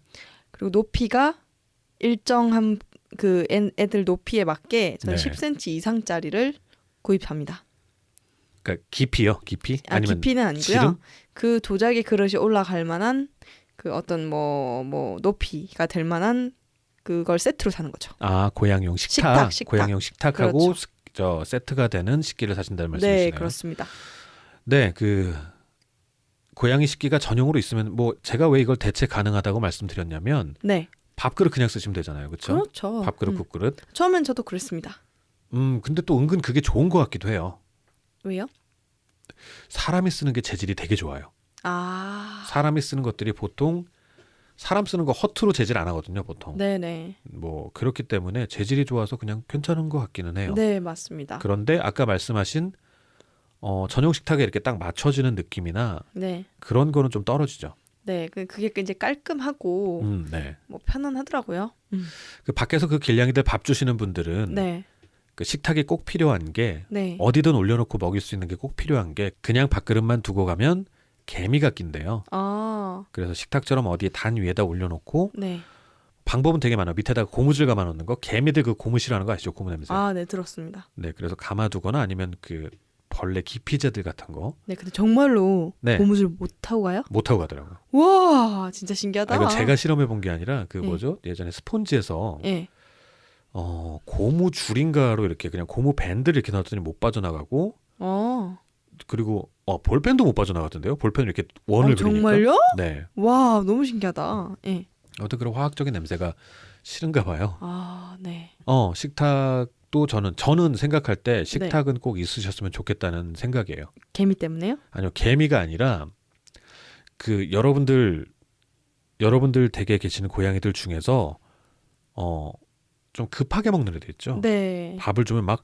그리고 높이가 일정한 그 애들 높이에 맞게 저는 네. 10cm 이상짜리를 구입합니다. 그러니까 깊이요? 깊이? 아니면 깊이는 아니고요. 지름? 그 도자기 그릇이 올라갈 만한 그 어떤 뭐 높이가 될 만한 그걸 세트로 사는 거죠. 아, 고양이용 식탁. 식탁. 고양이용 식탁하고 그렇죠. 저 세트가 되는 식기를 사신다는 말씀이시네요. 네, 그렇습니다. 네, 그 고양이 식기가 전용으로 있으면 뭐 제가 왜 이걸 대체 가능하다고 말씀드렸냐면 네. 밥그릇 그냥 쓰시면 되잖아요. 그렇죠? 그렇죠. 밥그릇, 국그릇. 처음엔 저도 그랬습니다. 근데 또 은근 그게 좋은 것 같기도 해요. 왜요? 사람이 쓰는 게 재질이 되게 좋아요. 아. 사람이 쓰는 것들이 보통 사람 쓰는 거 허투루 재질 안 하거든요, 보통. 네네. 뭐 그렇기 때문에 재질이 좋아서 그냥 괜찮은 것 같기는 해요. 네, 맞습니다. 그런데 아까 말씀하신 전용 식탁에 이렇게 딱 맞춰지는 느낌이나 네. 그런 거는 좀 떨어지죠. 네, 그게 이제 깔끔하고 네. 뭐 편안하더라고요. 그 밖에서 그 길냥이들 밥 주시는 분들은 네. 그 식탁이 꼭 필요한 게 네. 어디든 올려놓고 먹일 수 있는 게 꼭 필요한 게 그냥 밥그릇만 두고 가면 개미가 낀대요. 아. 그래서 식탁처럼 어디에 단 위에다 올려놓고 네. 방법은 되게 많아요. 밑에다가 고무줄 감아놓는 거. 개미들 그 고무 싫어하는 거 아시죠? 고무 냄새. 아, 네, 들었습니다. 네, 그래서 감아두거나 아니면 그 벌레 기피제들 같은 거 네, 근데 정말로 네. 고무줄 못 타고 가요? 못 타고 가더라고요. 와, 진짜 신기하다. 이건 제가 실험해 본 게 아니라 그 예. 뭐죠? 예전에 스폰지에서 예. 고무 줄인가로 이렇게 그냥 고무 밴드를 이렇게 놨더니 못 빠져나가고 그리고 볼펜도 못 빠져나갔던데요. 볼펜을 이렇게 원을 그리니까. 정말요? 네. 와, 너무 신기하다. 예. 어떤 그런 화학적인 냄새가 싫은가 봐요. 아, 네. 식탁도 저는 생각할 때 식탁은 꼭 있으셨으면 좋겠다는 생각이에요. 개미 때문에요? 아니요, 개미가 아니라 그 여러분들 댁에 계시는 고양이들 중에서 좀 급하게 먹는 애들 있죠. 네. 밥을 주면 막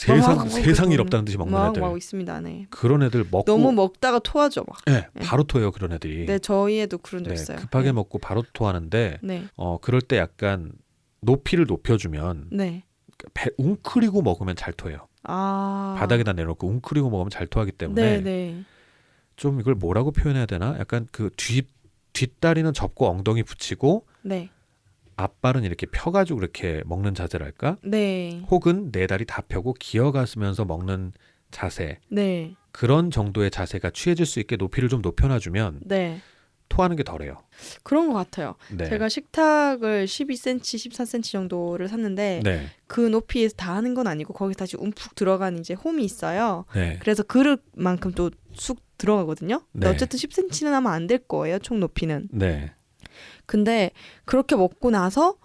막 세상 일 없다는 듯이 먹는 애들. 막 있습니다. 네. 그런 애들 먹고 너무 먹다가 토하죠, 막. 네, 바로 토해요, 그런 애들이. 네, 저희에도 그런 적 네, 있어요. 급하게 네. 먹고 바로 토하는데 네. 그럴 때 약간 높이를 높여주면 네. 웅크리고 먹으면 잘 토해요. 아. 바닥에다 내놓고 웅크리고 먹으면 잘 토하기 때문에 네, 네. 좀 이걸 뭐라고 표현해야 되나? 약간 그 뒷다리는 접고 엉덩이 붙이고 네. 앞발은 이렇게 펴가지고 이렇게 먹는 자세랄까? 네. 혹은 네 다리 다 펴고 기어가면서 먹는 자세. 네. 그런 정도의 자세가 취해질 수 있게 높이를 좀 높여놔주면 네. 토하는 게 덜해요. 그런 것 같아요. 네. 제가 식탁을 12cm, 14cm 정도를 샀는데 네. 그 높이에서 다 하는 건 아니고 거기 다시 움푹 들어간 이제 홈이 있어요. 네. 그래서 그릇만큼 또 쑥 들어가거든요. 근데 네. 어쨌든 10cm는 하면 안 될 거예요. 총 높이는. 네. 근데 그렇게 먹고 나서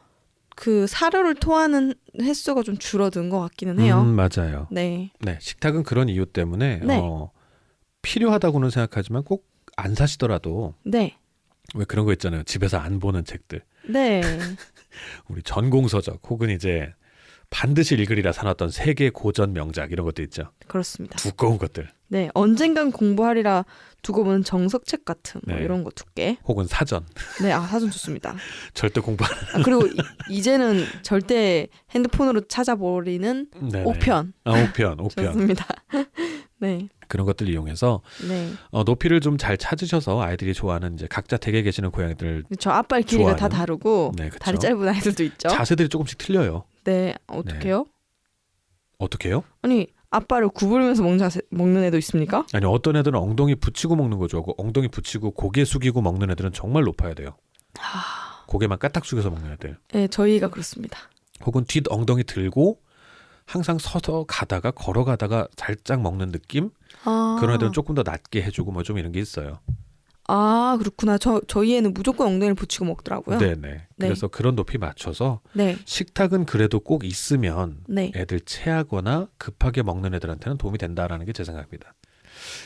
그 사료를 토하는 횟수가 좀 줄어든 것 같기는 해요. 맞아요. 네. 네. 식탁은 그런 이유 때문에 네. 필요하다고는 생각하지만 꼭 안 사시더라도 네. 왜 그런 거 있잖아요. 집에서 안 보는 책들. 네. 우리 전공서적 혹은 이제 반드시 읽으리라 사놨던 세계 고전 명작 이런 것도 있죠. 그렇습니다. 두꺼운 것들. 네. 언젠간 공부하리라 두고 보는 정석책 같은 뭐 네. 이런 거 두께. 혹은 사전. 네. 아, 사전 좋습니다. 절대 공부 안 그리고 이제는 절대 핸드폰으로 찾아버리는 네네. 5편. 5편. 좋습니다. 네. 그런 것들 이용해서 네. 높이를 좀 잘 찾으셔서 아이들이 좋아하는 이제 각자 댁에 계시는 고양이들 저 앞발 길이가 다 좋아하는. 다르고 네, 그쵸. 다리 짧은 아이들도 있죠. 자세들이 조금씩 틀려요. 네. 어떡해요? 어떻게 해요? 아니, 앞발을 구부리면서 먹는 애도 있습니까? 아니 어떤 애들은 엉덩이 붙이고 먹는 거 좋아하고 엉덩이 붙이고 고개 숙이고 먹는 애들은 정말 높아야 돼요. 고개만 까딱 숙여서 먹는 애들. 네, 저희가 그렇습니다. 혹은 뒷 엉덩이 들고 항상 서서 가다가 걸어가다가 살짝 먹는 느낌? 아. 그런 애들은 조금 더 낮게 해주고 뭐 좀 이런 게 있어요. 아, 그렇구나. 저희 애는 무조건 엉덩이를 붙이고 먹더라고요. 네네. 그래서 그런 높이 맞춰서 네. 식탁은 그래도 꼭 있으면 네. 애들 체하거나 급하게 먹는 애들한테는 도움이 된다라는 게 제 생각입니다.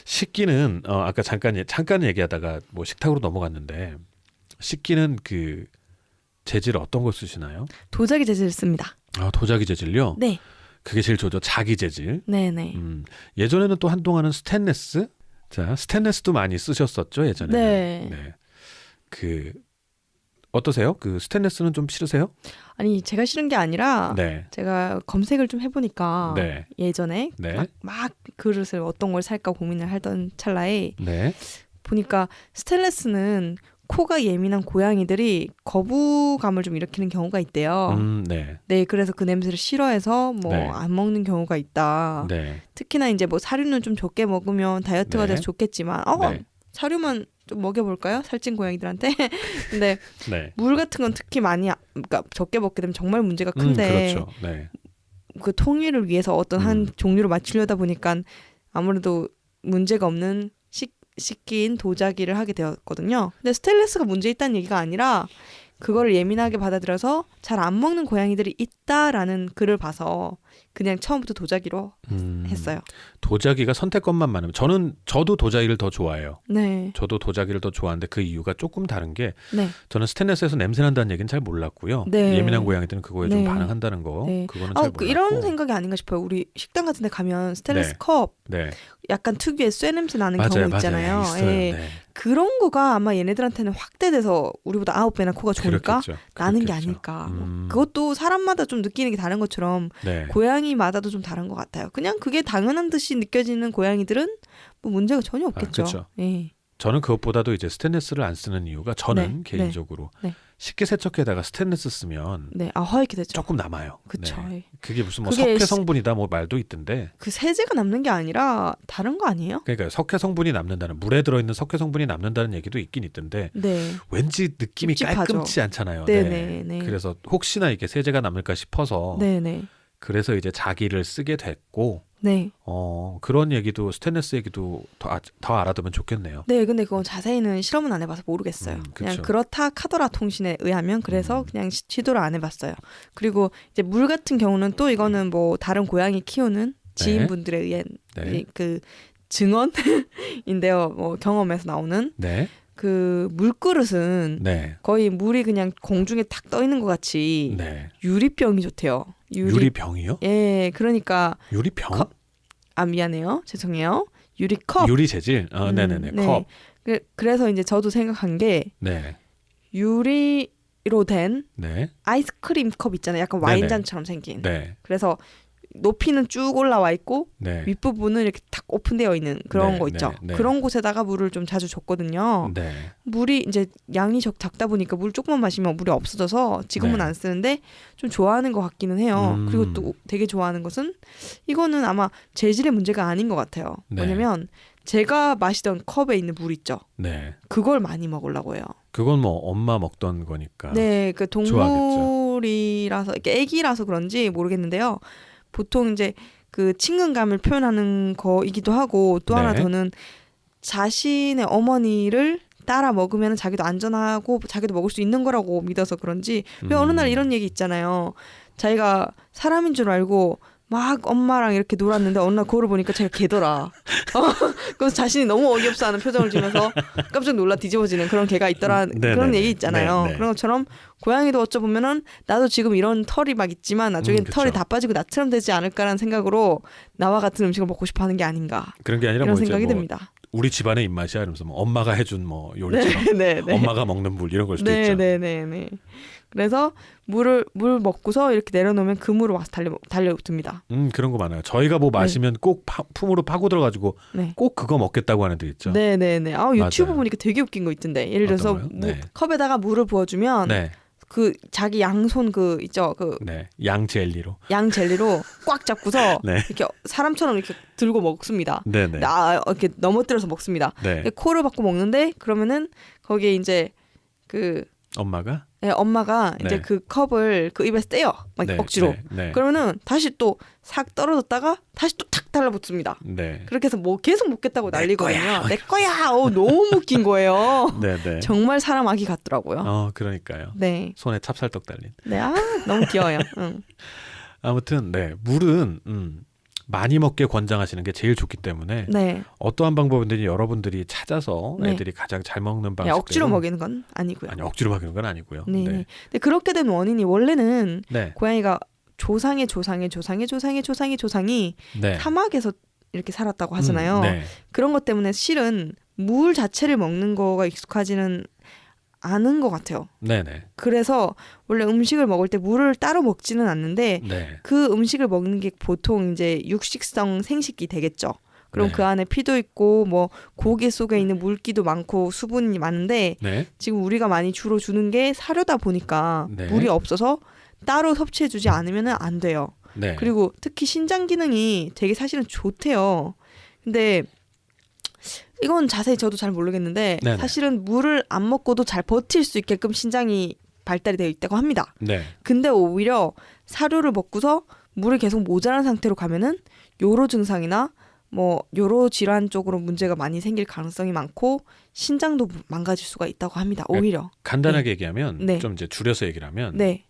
식기는 아까 잠깐 얘기하다가 뭐 식탁으로 넘어갔는데 식기는 그 재질 어떤 걸 쓰시나요? 도자기 재질을 씁니다. 도자기 재질요? 네. 그게 제일 좋죠. 자기 재질. 네네. 예전에는 또 한동안은 스테인레스. 자, 스테인레스도 많이 쓰셨었죠 예전에는. 네. 네. 그 어떠세요? 그 스테인레스는 좀 싫으세요? 아니 제가 싫은 게 아니라 네. 제가 검색을 좀 해보니까 네. 예전에 네. 막 그릇을 어떤 걸 살까 고민을 하던 찰나에 네. 보니까 스테인레스는 코가 예민한 고양이들이 거부감을 좀 일으키는 경우가 있대요. 네. 네, 그래서 그 냄새를 싫어해서 뭐 네. 안 먹는 경우가 있다. 네. 특히나 이제 뭐 사료는 좀 적게 먹으면 다이어트가 네. 돼서 좋겠지만, 네. 사료만 좀 먹여볼까요? 살찐 고양이들한테. 근데 네. 물 같은 건 특히 많이 그러니까 적게 먹게 되면 정말 문제가 큰데 그렇죠. 네. 그 통일을 위해서 어떤 한 종류로 맞추려다 보니까 아무래도 문제가 없는 식기인 도자기를 하게 되었거든요. 근데 스테인리스가 문제 있다는 얘기가 아니라 그거를 예민하게 받아들여서 잘 안 먹는 고양이들이 있다라는 글을 봐서 그냥 처음부터 도자기로 했어요. 도자기가 선택권만 많으면 저도 도자기를 더 좋아해요. 네. 저도 도자기를 더 좋아하는데 그 이유가 조금 다른 게 네. 저는 스테인레스에서 냄새 난다는 얘기는 잘 몰랐고요. 네. 예민한 고양이들은 그거에 네. 좀 반응한다는 거 네. 그거는 잘 몰랐고. 이런 생각이 아닌가 싶어요. 우리 식당 같은 데 가면 스테인리스 네. 컵 네. 약간 특유의 쇠 냄새 나는 맞아요, 경우 맞아요. 있잖아요. 있어요. 예. 네. 그런 거가 아마 얘네들한테는 확대돼서 우리보다 9배나 코가 좋으니까 그렇겠죠. 나는 게 그렇겠죠. 아닐까. 그것도 사람마다 좀 느끼는 게 다른 것처럼 네. 고양이마다도 좀 다른 것 같아요. 그냥 그게 당연한 듯이 느껴지는 고양이들은 뭐 문제가 전혀 없겠죠. 그렇죠. 예. 저는 그것보다도 이제 스테인레스를 안 쓰는 이유가 저는 네. 개인적으로 네. 식기세척기에다가 스테인레스 쓰면 네, 허옇게 되죠. 조금 남아요. 그쵸. 네. 그게 무슨 뭐 그게 석회 성분이다 뭐 말도 있던데. 그 세제가 남는 게 아니라 다른 거 아니에요? 그러니까 석회 성분이 남는다는 물에 들어있는 석회 성분이 남는다는 얘기도 있긴 있던데 네. 왠지 느낌이 찝찝하죠. 깔끔치 않잖아요. 네네. 네. 그래서 혹시나 이게 세제가 남을까 싶어서 네네. 그래서 이제 자기를 쓰게 됐고 네. 그런 얘기도 스테인레스 얘기도 더 알아두면 좋겠네요. 네, 근데 그건 자세히는 실험은 안 해봐서 모르겠어요. 그냥 그쵸. 그렇다 카더라 통신에 의하면 그래서 그냥 시도를 안 해봤어요. 그리고 이제 물 같은 경우는 또 이거는 뭐 다른 고양이 키우는 지인분들에 의한 네. 그 증언인데요. 뭐 경험에서 나오는 네. 그 물그릇은 네. 거의 물이 그냥 공중에 탁 떠 있는 것 같이 네. 유리병이 좋대요. 유리병이요? 예, 그러니까 유리병? 미안해요. 죄송해요. 유리컵. 유리 재질? 네네네. 네. 컵. 그래서 이제 저도 생각한 게 네. 유리로 된 네. 아이스크림 컵 있잖아요. 약간 네네. 와인잔처럼 생긴. 네. 그래서 높이는 쭉 올라와 있고 네. 윗부분은 이렇게 탁 오픈되어 있는 그런 네, 거 있죠. 네, 네. 그런 곳에다가 물을 좀 자주 줬거든요. 네. 물이 이제 양이 작다 보니까 물 조금만 마시면 물이 없어져서 지금은 네. 안 쓰는데 좀 좋아하는 것 같기는 해요. 그리고 또 되게 좋아하는 것은 이거는 아마 재질의 문제가 아닌 것 같아요. 네. 왜냐면 제가 마시던 컵에 있는 물 있죠. 네. 그걸 많이 먹으려고 해요. 그건 뭐 엄마 먹던 거니까. 네, 그 좋아하겠죠. 동물이라서 이렇게 애기라서 그런지 모르겠는데요. 보통 이제 그 친근감을 표현하는 거이기도 하고 또 하나 네. 더는 자신의 어머니를 따라 먹으면 자기도 안전하고 자기도 먹을 수 있는 거라고 믿어서 그런지 왜 어느 날 이런 얘기 있잖아요. 자기가 사람인 줄 알고 막 엄마랑 이렇게 놀았는데 어느 날 거울을 보니까 제가 개더라. 그래서 자신이 너무 어이없어하는 표정을 지면서 깜짝 놀라 뒤집어지는 그런 개가 있더라. 그런 얘기 있잖아요. 그런 것처럼 고양이도 어쩌보면은 나도 지금 이런 털이 막 있지만 나중에 털이 다 빠지고 나처럼 되지 않을까라는 생각으로 나와 같은 음식을 먹고 싶어하는 게 아닌가. 그런 게 아니라 이런 뭐 이제 생각이 뭐 듭니다. 우리 집안의 입맛이야 이러면서 뭐 엄마가 해준 뭐 요리처럼 네. 엄마가 먹는 물 이런 걸 수도 있죠. 네. 그래서 물 먹고서 이렇게 내려놓으면 그 물을 와서 달려듭니다. 그런 거 많아요. 저희가 뭐 마시면 꼭 품으로 파고 들어가지고 꼭 그거 먹겠다고 하는 애들 있죠. 네. 아, 유튜브 맞아요. 보니까 되게 웃긴 거 있던데. 예를 들어서 네. 컵에다가 물을 부어주면 네. 그 자기 양손 그 있죠. 그 네. 양 젤리로. 양 젤리로 꽉 잡고서 네. 이렇게 사람처럼 이렇게 들고 먹습니다. 네네. 이렇게 넘어뜨려서 먹습니다. 네. 코를 박고 먹는데 그러면은 거기에 이제 그 엄마가 엄마가 네. 이제 그 컵을 그 입에서 떼요. 막 네. 억지로. 네. 그러면은 다시 또 싹 떨어졌다가 다시 또 탁 달라붙습니다. 네. 그렇게 해서 뭐 계속 먹겠다고 난리거든요. 거야. 내 거야. 너무 웃긴 거예요. 네. 정말 사람 아기 같더라고요. 그러니까요. 네. 손에 찹쌀떡 달린. 네. 너무 귀여워요. 응. 아무튼 네. 물은 많이 먹게 권장하시는 게 제일 좋기 때문에 네. 어떠한 방법이든지 여러분들이 찾아서 네. 애들이 가장 잘 먹는 방식 억지로 먹이는 건 아니고요. 아니 억지로 먹이는 건 아니고요. 네. 근데 그렇게 된 원인이 원래는 네. 고양이가 조상의 조상이 네. 사막에서 이렇게 살았다고 하잖아요. 네. 그런 것 때문에 실은 물 자체를 먹는 거가 익숙하지는 않은 것 같아요. 네네. 그래서 원래 음식을 먹을 때 물을 따로 먹지는 않는데 네. 그 음식을 먹는 게 보통 이제 육식성 생식이 되겠죠. 그럼 네. 그 안에 피도 있고 뭐 고기 속에 있는 물기도 많고 수분이 많은데 네. 지금 우리가 많이 주로 주는 게 사료다 보니까 네. 물이 없어서 따로 섭취해주지 않으면 안 돼요. 네. 그리고 특히 신장 기능이 되게 사실은 좋대요. 근데 이건 자세히 저도 잘 모르겠는데 네네. 사실은 물을 안 먹고도 잘 버틸 수 있게끔 신장이 발달이 되어 있다고 합니다. 네. 근데 오히려 사료를 먹고서 물이 계속 모자란 상태로 가면은 요로 증상이나 뭐 요로 질환 쪽으로 문제가 많이 생길 가능성이 많고 신장도 망가질 수가 있다고 합니다. 오히려. 간단하게 얘기하면 네. 좀 이제 줄여서 얘기를 하면 네.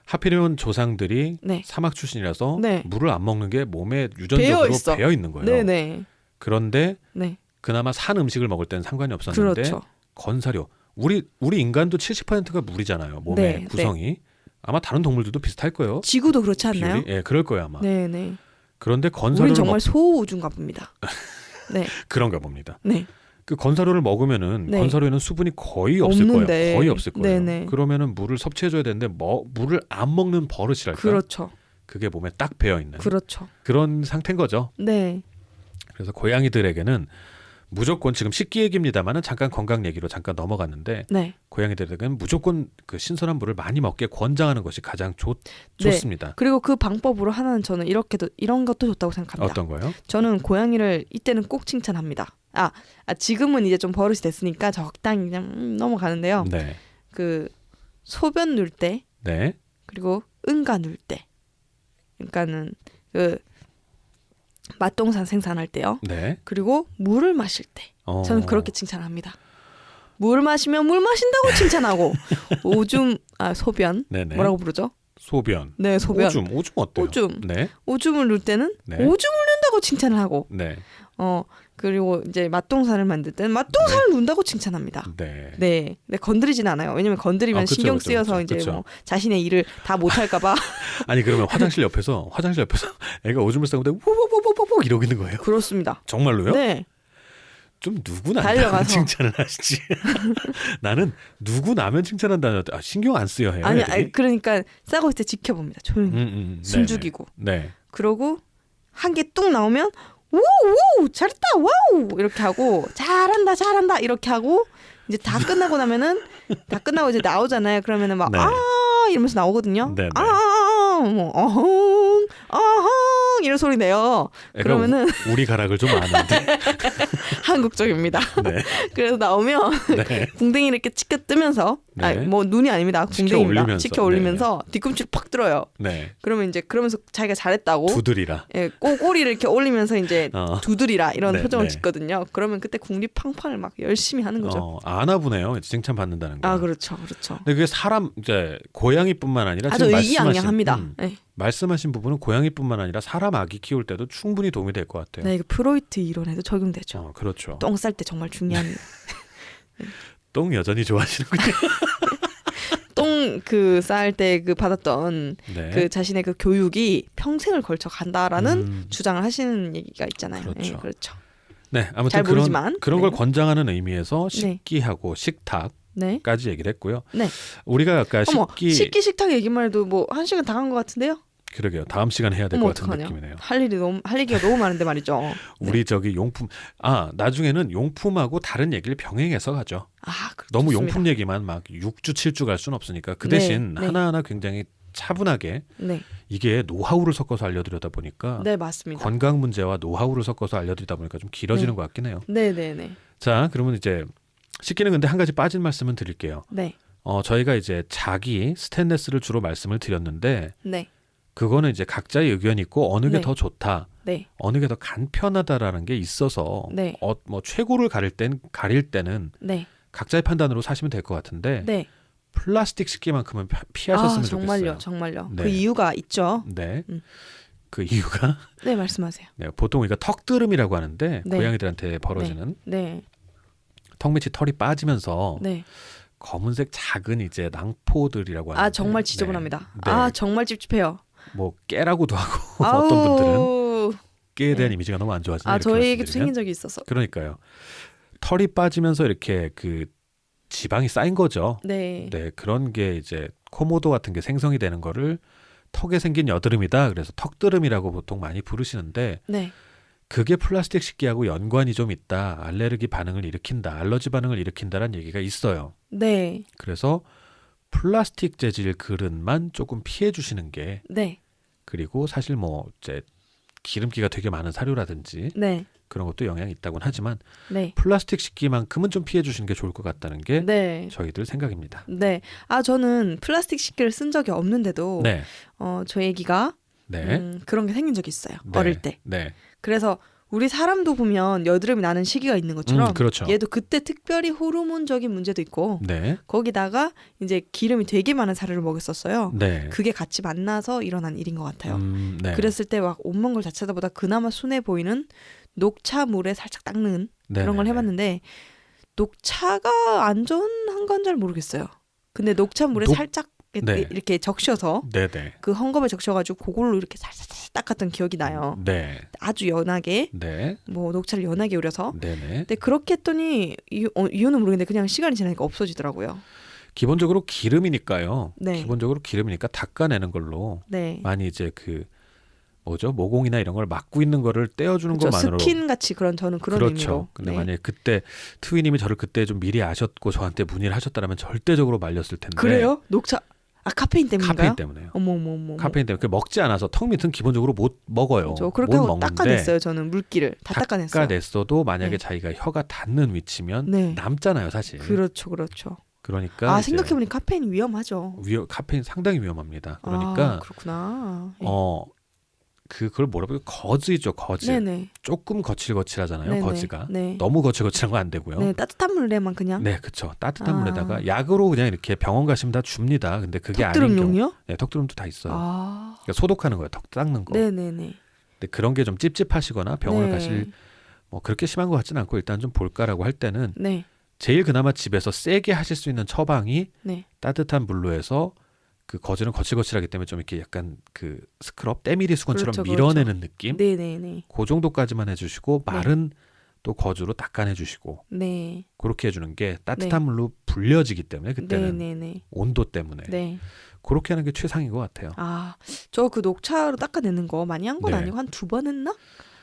하필이면 조상들이 네. 사막 출신이라서 네. 물을 안 먹는 게 몸에 유전적으로 배어 있는 거예요. 네네. 그런데 네. 그나마 산 음식을 먹을 때는 상관이 없었는데 그렇죠. 건사료 우리 인간도 70%가 물이잖아요. 몸의 네, 구성이 아마 다른 동물들도 비슷할 거예요. 지구도 그렇지 않나요? 비율이? 예, 그럴 거예요 아마. 네네. 그런데 우린 건사료를 정말 소우주인가 봅니다. 네. 그런가 봅니다. 네. 그 건사료를 먹으면은 네. 건사료에는 수분이 거의 없을 없는데. 거예요. 거의 없을 거예요. 네네. 그러면은 물을 섭취해줘야 되는데 물을 안 먹는 버릇이랄까. 그렇죠. 그게 몸에 딱 배어 있는 그렇죠. 그런 상태인 거죠. 네. 그래서 고양이들에게는 무조건 지금 식기 얘기입니다만은 잠깐 건강 얘기로 잠깐 넘어갔는데 네. 고양이들에게는 무조건 그 신선한 물을 많이 먹게 권장하는 것이 가장 네. 좋습니다. 그리고 그 방법으로 하나는 저는 이런 것도 좋다고 생각합니다. 어떤 거요? 저는 고양이를 이때는 꼭 칭찬합니다. 지금은 이제 좀 버릇이 됐으니까 적당히 그냥 넘어가는데요. 네. 그 소변 누울 때 네. 그리고 응가 누울 때 그러니까는 그 맛동산 생산할 때요. 네. 그리고 물을 마실 때 저는 그렇게 칭찬합니다. 물 마시면 물 마신다고 칭찬하고 소변 네네. 뭐라고 부르죠? 소변. 네, 소변. 오줌 어때요? 오줌. 네. 오줌을 누울 때는 네. 오줌을 누운다고 칭찬을 하고 네. 그리고 이제 맛동산을 만들 때는 맛동산을 누운다고 칭찬합니다. 네. 네. 근데 건드리지는 않아요. 왜냐면 건드리면 그쵸, 신경 그쵸, 쓰여서 그쵸, 이제 그쵸. 뭐 자신의 일을 다 못할까 봐. 아니 그러면 화장실 옆에서 애가 오줌을 싸는데 우우우우우우 이러고 있는 거예요? 그렇습니다. 정말로요? 네. 좀 누구 나면 달려가서. 칭찬을 하시지. 나는 누구 나면 칭찬한다는 신경 안 쓰여 해요. 아니 그러니까 싸고 있을 때 지켜봅니다. 조용히. 숨 네네. 죽이고. 네. 그러고 한 개 뚝 나오면 우우 잘했다 와우 이렇게 하고 잘한다 이렇게 하고 이제 다 끝나고 나면은 다 끝나고 이제 나오잖아요. 그러면은 막 네. 이러면서 나오거든요. 네네. 뭐 어흥 이런 소리 내요. 그러면은 우리 가락을 좀 아는데. 한국적입니다. 네. 그래서 나오면 네. 궁뎅이 이렇게 치켜 뜨면서 네. 뭐 눈이 아닙니다. 궁뎅이입니다. 치켜 올리면서 뒤꿈치를 팍 들어요. 네. 그러면 이제 그러면서 자기가 잘했다고 두드리라. 예, 꼬리를 이렇게 올리면서 이제 두드리라 이런 네, 표정을 네. 짓거든요. 그러면 그때 궁리팡팡을 막 열심히 하는 거죠. 아나 보네요. 칭찬 받는다는 거. 그렇죠. 근데 그게 사람 이제 고양이뿐만 아니라 아주 지금 의기양양합니다. 네. 말씀하신 부분은 고양이뿐만 아니라 사람 아기 키울 때도 충분히 도움이 될 것 같아요. 네, 이거 프로이트 이론에도 적용되죠. 그렇죠. 똥 쌀 때 정말 중요한 똥 여전히 좋아하시는군요. 똥 쌀 때 받았던 네. 그 자신의 그 교육이 평생을 걸쳐 간다라는 주장을 하시는 얘기가 있잖아요. 그렇죠. 네, 그렇죠. 네, 아무튼 잘 모르지만. 그런 걸 네. 권장하는 의미에서 네. 식기하고 식탁까지 네. 얘기를 했고요. 네. 우리가 아까 식기 식탁 얘기만 해도 뭐 1시간 다 간 것 같은데요? 그러게요. 다음 시간 해야 될 것 같은 어떡하냐. 느낌이네요. 할 얘기가 너무 많은데 말이죠. 우리 저기 용품 나중에는 용품하고 다른 얘기를 병행해서 가죠. 너무 좋습니다. 용품 얘기만 막 6주 7주 갈 수는 없으니까 그 네, 대신 네. 하나하나 굉장히 차분하게 네. 이게 노하우를 섞어서 알려드리다 보니까 네, 맞습니다. 건강 문제와 노하우를 섞어서 알려드리다 보니까 좀 길어지는 네. 것 같긴 해요. 네, 네, 네. 자, 그러면 이제 식기는 근데 한 가지 빠진 말씀은 드릴게요. 네. 저희가 이제 자기 스테인레스를 주로 말씀을 드렸는데 네. 그거는 이제 각자의 의견이 있고 어느 게 네. 더 좋다, 네. 어느 게 더 간편하다라는 게 있어서 네. 뭐 최고를 가릴 때는 네. 각자의 판단으로 사시면 될 것 같은데 네. 플라스틱 식기만큼은 피하셨으면 좋겠어요. 정말요. 네. 그 이유가 있죠. 네. 음. 그 이유가 네, 말씀하세요. 네, 보통 우리가 턱드름이라고 하는데 네. 고양이들한테 벌어지는 네. 턱 밑이 털이 빠지면서 네. 검은색 작은 이제 낭포들이라고 하는데 정말 지저분합니다. 네. 정말 찝찝해요. 뭐 깨라고도 하고 아우. 어떤 분들은 깨에 대한 네. 이미지가 너무 안 좋아지네. 저희에게도 생긴 적이 있어서. 그러니까요. 털이 빠지면서 이렇게 그 지방이 쌓인 거죠. 네. 네, 그런 게 이제 코모도 같은 게 생성이 되는 거를 턱에 생긴 여드름이다. 그래서 턱드름이라고 보통 많이 부르시는데 네. 그게 플라스틱 식기하고 연관이 좀 있다. 알레르기 반응을 일으킨다. 알러지 반응을 일으킨다라는 얘기가 있어요. 네. 그래서 플라스틱 재질 그릇만 조금 피해 주시는 게 네. 그리고 사실 뭐 이제 기름기가 되게 많은 사료라든지 네. 그런 것도 영향이 있다고는 하지만 네. 플라스틱 식기만큼은 좀 피해 주시는 게 좋을 것 같다는 게 네. 저희들 생각입니다. 네. 저는 플라스틱 식기를 쓴 적이 없는데도 네. 저희 애기가 네. 그런 게 생긴 적이 있어요. 네. 어릴 때. 네. 그래서 우리 사람도 보면 여드름이 나는 시기가 있는 것처럼 그렇죠. 얘도 그때 특별히 호르몬적인 문제도 있고 네. 거기다가 이제 기름이 되게 많은 사료를 먹였었어요. 네. 그게 같이 만나서 일어난 일인 것 같아요. 네. 그랬을 때 막 온몸 걸 자체보다 그나마 순해 보이는 녹차물에 살짝 닦는 그런 걸 네네네. 해봤는데 녹차가 안전한 건 잘 모르겠어요. 근데 녹차물에 살짝 네. 이렇게 적셔서 네네. 그 헝겊에 적셔가지고 그걸로 이렇게 살살 닦았던 기억이 나요. 네. 아주 연하게 네. 뭐 녹차를 연하게 우려서. 네네. 근데 그렇게 했더니 이유는 모르겠는데 그냥 시간이 지나니까 없어지더라고요. 기본적으로 기름이니까요. 네. 기본적으로 기름이니까 닦아내는 걸로 네. 많이 이제 그 뭐죠? 모공이나 이런 걸 막고 있는 거를 떼어주는 그렇죠. 것만으로. 스킨 같이 저는 그런 그렇죠. 의미로. 근데 네. 만약에 그때 트위님이 저를 그때 좀 미리 아셨고 저한테 문의를 하셨다면 절대적으로 말렸을 텐데. 그래요? 녹차 카페인 때문인가요? 카페인 때문에요. 어머. 카페인 때문에 먹지 않아서 턱 밑은 기본적으로 못 먹어요. 그렇죠. 그렇게 못 하고 먹는데 닦아냈어요. 저는 물기를 다 닦아냈어요. 닦아냈어도 만약에 네. 자기가 혀가 닿는 위치면 네. 남잖아요, 사실. 그렇죠. 그러니까 이제 생각해보니 카페인 위험하죠. 카페인 상당히 위험합니다. 그러니까 그렇구나. 네. 그걸 뭐라고 해요? 거즈죠, 거즈. 네네. 조금 거칠거칠하잖아요, 네네. 거즈가. 네. 너무 거칠거칠한 건 안 되고요. 네, 따뜻한 물에만 그냥. 네, 그렇죠. 따뜻한 물에다가 약으로 그냥 이렇게 병원 가시면 다 줍니다. 근데 그게 아닌 경우. 턱드름용이요? 네, 턱드름도 다 있어요. 그러니까 소독하는 거예요, 턱 닦는 거. 네네네. 근데 그런 게 좀 찝찝하시거나 병원을 네. 가실 뭐 그렇게 심한 것 같지는 않고 일단 좀 볼까라고 할 때는 네. 제일 그나마 집에서 세게 하실 수 있는 처방이 네. 따뜻한 물로 해서 그 거즈는 거칠거칠하기 때문에 좀 이렇게 약간 그 스크럽 때밀이 수건처럼 그렇죠. 밀어내는 느낌. 네네네. 그 정도까지만 해주시고 마른 또 거즈로 닦아내주시고 네. 그렇게 해주는 게 따뜻한 물로 불려지기 때문에 그때는 네네네. 온도 때문에 네. 그렇게 하는 게 최상인 것 같아요. 저 그 녹차로 닦아내는 거 많이 한 건 네. 아니고 한 2번 했나?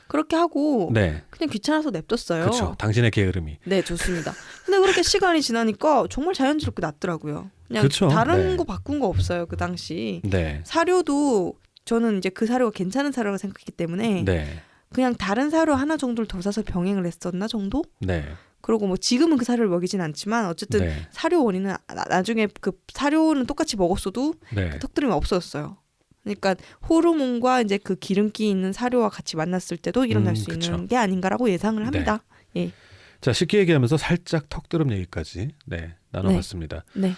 그렇게 하고 네, 그냥 귀찮아서 냅뒀어요. 그렇죠. 당신의 게으름이. 네, 좋습니다. 근데 그렇게 시간이 지나니까 정말 자연스럽게 낫더라고요. 그냥 그쵸? 다른 네. 거 바꾼 거 없어요, 그 당시. 네, 사료도 저는 이제 그 사료가 괜찮은 사료라고 생각했기 때문에 네, 그냥 다른 사료 하나 정도를 더 사서 병행을 했었나 정도? 네, 그리고 뭐 지금은 그 사료를 먹이진 않지만 어쨌든 네, 사료 원인은 나중에 그 사료는 똑같이 먹었어도 네. 턱드름이 없어졌어요. 그러니까 호르몬과 이제 그 기름기 있는 사료와 같이 만났을 때도 일어날 수 그쵸. 있는 게 아닌가라고 예상을 합니다. 자, 쉽게 얘기하면서 살짝 턱드름 얘기까지 나눠봤습니다. 네.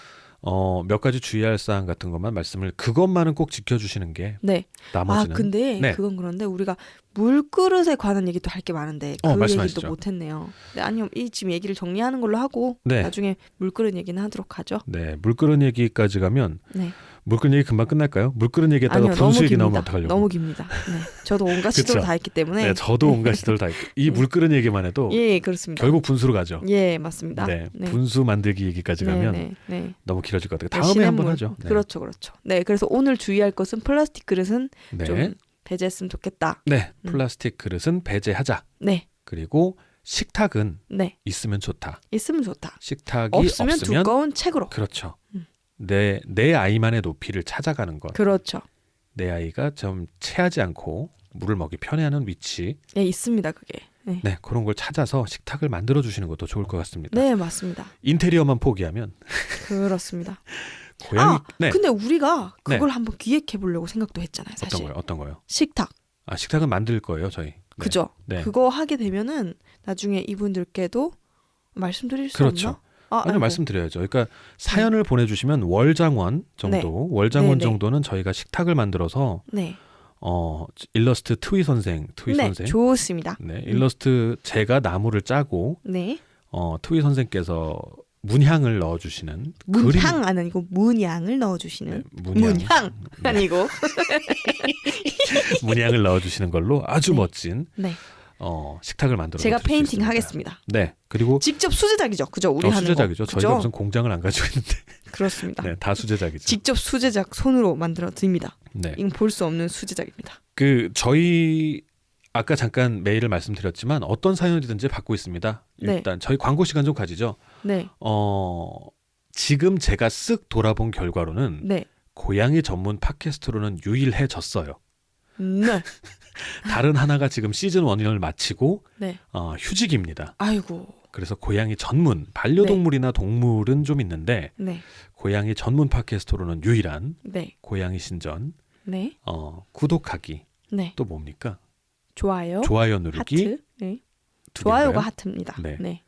몇 가지 주의할 사항 같은 것만 말씀을 그것만은 꼭 지켜주시는 게 네. 나머지는 근데 네. 그건 그런데 우리가 물그릇에 관한 얘기도 할 게 많은데 그 말씀하시죠. 얘기도 못했네요. 네, 아니요, 지금 얘기를 정리하는 걸로 하고 네. 나중에 물그릇 얘기는 하도록 하죠. 네, 물그릇 얘기까지 가면 네. 물그릇 얘기 금방 끝날까요? 물그릇 얘기했다가 아니요, 분수 너무 얘기 깁니다. 나오면 어떡하려고? 너무 깁니다. 네. 저도 온갖 시도를 그쵸. 다 했기 때문에. 네, 저도 온갖 시도를 다 했고 이 네. 물그릇 얘기만 해도 예, 그렇습니다. 결국 분수로 가죠. 예, 맞습니다. 네, 분수 만들기 얘기까지 가면 네. 너무 길어질 것 같아요. 네, 다음에 한번 시냇물. 하죠. 네. 그렇죠. 네, 그래서 오늘 주의할 것은 플라스틱 그릇은 네. 좀 배제했으면 좋겠다. 네, 플라스틱 그릇은 배제하자. 네, 그리고 식탁은 네. 있으면 좋다. 있으면 좋다. 식탁이 없으면 두꺼운 책으로. 그렇죠. 음. 내 아이만의 높이를 찾아가는 것. 그렇죠. 내 아이가 좀 체하지 않고 물을 먹기 편해하는 위치. 예, 있습니다. 그게. 네. 네, 그런 걸 찾아서 식탁을 만들어 주시는 것도 좋을 것 같습니다. 네, 맞습니다. 인테리어만 포기하면 그렇습니다. 고양이. 네. 근데 우리가 그걸 네. 한번 기획해 보려고 생각도 했잖아요, 사실. 어떤 거요? 식탁. 식탁은 만들 거예요, 저희. 네. 그죠? 네. 그거 하게 되면은 나중에 이분들께도 말씀드릴 수 그렇죠. 없나? 아니요, 아이고. 말씀드려야죠. 그러니까 사연을 보내주시면 월장원 정도, 월장원 네, 네. 정도는 저희가 식탁을 만들어서 네. 일러스트 트위 선생. 네, 좋습니다. 네, 일러스트 제가 나무를 짜고 네. 트위 선생께서 문향을 넣어주시는 문향 아니고 문양을 넣어주시는 문향 아니고 문양을 넣어주시는 걸로 아주 멋진 네. 식탁을 만들어 제가 페인팅 하겠습니다. 네. 그리고 직접 수제작이죠. 그죠? 우리 하는 수제작이죠. 거. 저희가 무슨 공장을 안 가지고 있는데. 그렇습니다. 네, 다 수제작이죠. 직접 수제작 손으로 만들어 드립니다. 네. 이건 볼 수 없는 수제작입니다. 저희 아까 잠깐 메일을 말씀드렸지만 어떤 사연이든지 받고 있습니다. 일단 저희 광고 시간 좀 가지죠. 네. 지금 제가 쓱 돌아본 결과로는 네. 고양이 전문 팟캐스트로는 유일해졌어요. 네. 다른 하나가 지금 시즌 1을 마치고 네. 휴직입니다. 아이고. 그래서 고양이 전문 반려동물이나 동물은 좀 있는데 네. 고양이 전문 팟캐스트로는 유일한 네. 고양이 신전 네. 구독하기 네. 또 뭡니까? 좋아요. 좋아요 누르기. 하트. 네. 좋아요가 하트입니다. 네. 네.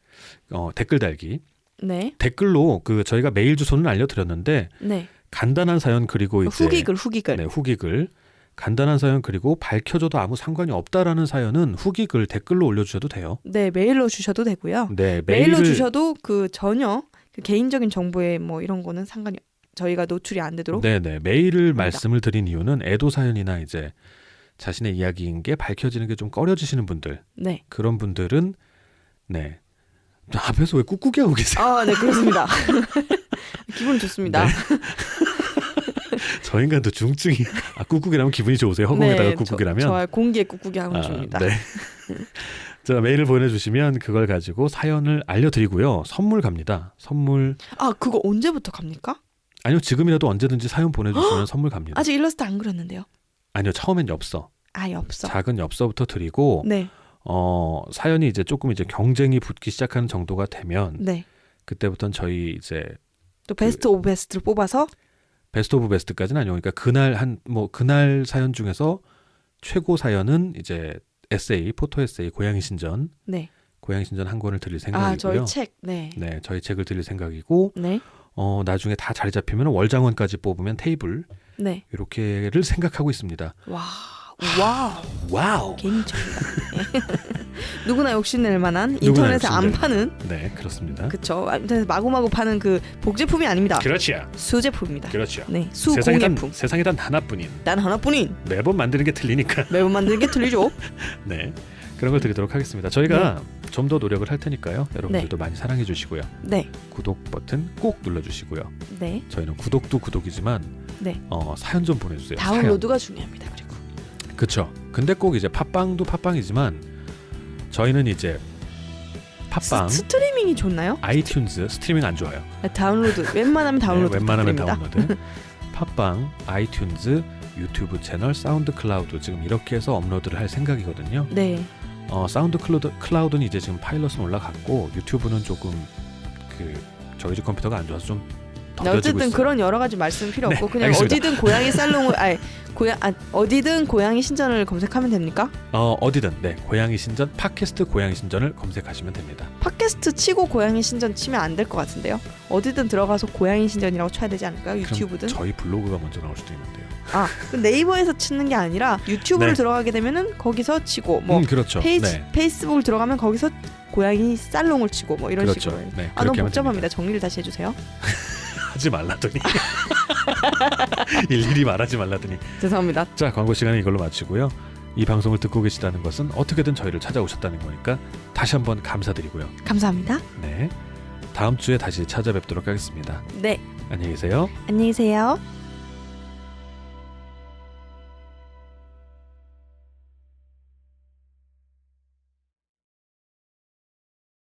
댓글 달기. 네. 댓글로 저희가 메일 주소는 알려드렸는데 네. 간단한 사연 그리고 이제 후기글. 네, 후기글. 간단한 사연 그리고 밝혀줘도 아무 상관이 없다라는 사연은 후기글 댓글로 올려주셔도 돼요. 네, 메일로 주셔도 되고요. 네, 메일로 주셔도 전혀 개인적인 정보에 뭐 이런 거는 상관이 저희가 노출이 안 되도록. 네, 메일을 말씀을 드린 이유는 애도 사연이나 이제 자신의 이야기인 게 밝혀지는 게 좀 꺼려지시는 분들. 네. 그런 분들은 네. 앞에서 왜 꾹꾹이 하고 계세요? 아, 네, 그렇습니다. 기분 좋습니다. 네. 저 인간도 중증이 꾹꾹이라면 기분이 좋으세요? 허공에다가 꾹꾹이라면? 좋아요. 공기에 꾹꾹이 하고 줍니다. 네. 자, 메일을 보내주시면 그걸 가지고 사연을 알려드리고요. 선물 갑니다. 선물. 그거 언제부터 갑니까? 아니요, 지금이라도 언제든지 사연 보내주시면 선물 갑니다. 아직 일러스트 안 그렸는데요. 아니요, 처음엔 엽서. 엽서. 작은 엽서부터 드리고. 네. 사연이 이제 조금 이제 경쟁이 붙기 시작하는 정도가 되면. 네. 그때부터는 저희 이제 또 베스트 오브 베스트를 뽑아서. 베스트 오브 베스트까지는 아니고, 그러니까 그날 사연 중에서 최고 사연은 이제 에세이, 포토 에세이 고양이 신전. 네. 고양이 신전 한 권을 드릴 생각이고요. 저희 책. 네. 네, 저희 책을 드릴 생각이고. 네. 나중에 다 자리 잡히면 월장원까지 뽑으면 테이블. 네. 이렇게를 생각하고 있습니다. 와우. 개인적이다. 누구나 욕심낼 만한 인터넷에 안 파는. 네, 그렇습니다. 그렇죠. 인터넷에 마구마구 파는 그 복제품이 아닙니다. 그렇죠. 수제품입니다. 그렇죠. 네, 수공예품. 세상에 단 하나뿐인. 단 하나뿐인. 매번 만드는 게 틀리니까. 매번 만드는 게 틀리죠. 네, 그런 걸 드리도록 하겠습니다. 저희가 좀 더 노력을 할 테니까요. 여러분들도 많이 사랑해 주시고요. 네. 구독 버튼 꼭 눌러주시고요. 네. 저희는 구독도 구독이지만 사연 좀 보내주세요. 다운로드가 중요합니다. 그리고. 그렇죠. 근데 꼭 이제 팟빵도 팟빵이지만 저희는 이제 팟빵 스트리밍이 좋나요? 아이튠즈 스트리밍 안 좋아요. 다운로드 웬만하면 다운로드. 네, 웬만하면 다운로드. 팟빵, 아이튠즈, 유튜브 채널, 사운드 클라우드 지금 이렇게 해서 업로드를 할 생각이거든요. 네. 사운드 클라우드는 이제 지금 파일럿은 올라갔고 유튜브는 조금 저희 집 컴퓨터가 안 좋아서 좀 어쨌든 있어요. 그런 여러 가지 말씀 필요 없고 그냥 알겠습니다. 어디든 고양이 살롱을 어디든 고양이 신전을 검색하면 됩니까? 어디든 고양이 신전 팟캐스트 고양이 신전을 검색하시면 됩니다. 팟캐스트 치고 고양이 신전 치면 안 될 것 같은데요. 어디든 들어가서 고양이 신전이라고 쳐야 되지 않을까요? 유튜브든. 저희 블로그가 먼저 나올 수도 있는데요. 네이버에서 치는 게 아니라 유튜브를 들어가게 되면은 거기서 치고 그렇죠. 페이스북을 들어가면 거기서 고양이 살롱을 치고 이런 그렇죠. 식으로. 네, 너무 복잡합니다. 정리를 다시 해주세요. 하지 말라더니 일일이 말하지 말라더니. 죄송합니다. 자, 광고 시간은 이걸로 마치고요. 이 방송을 듣고 계시다는 것은 어떻게든 저희를 찾아오셨다는 거니까 다시 한번 감사드리고요. 감사합니다. 네, 다음 주에 다시 찾아뵙도록 하겠습니다. 네. 안녕히 계세요. 안녕히 계세요.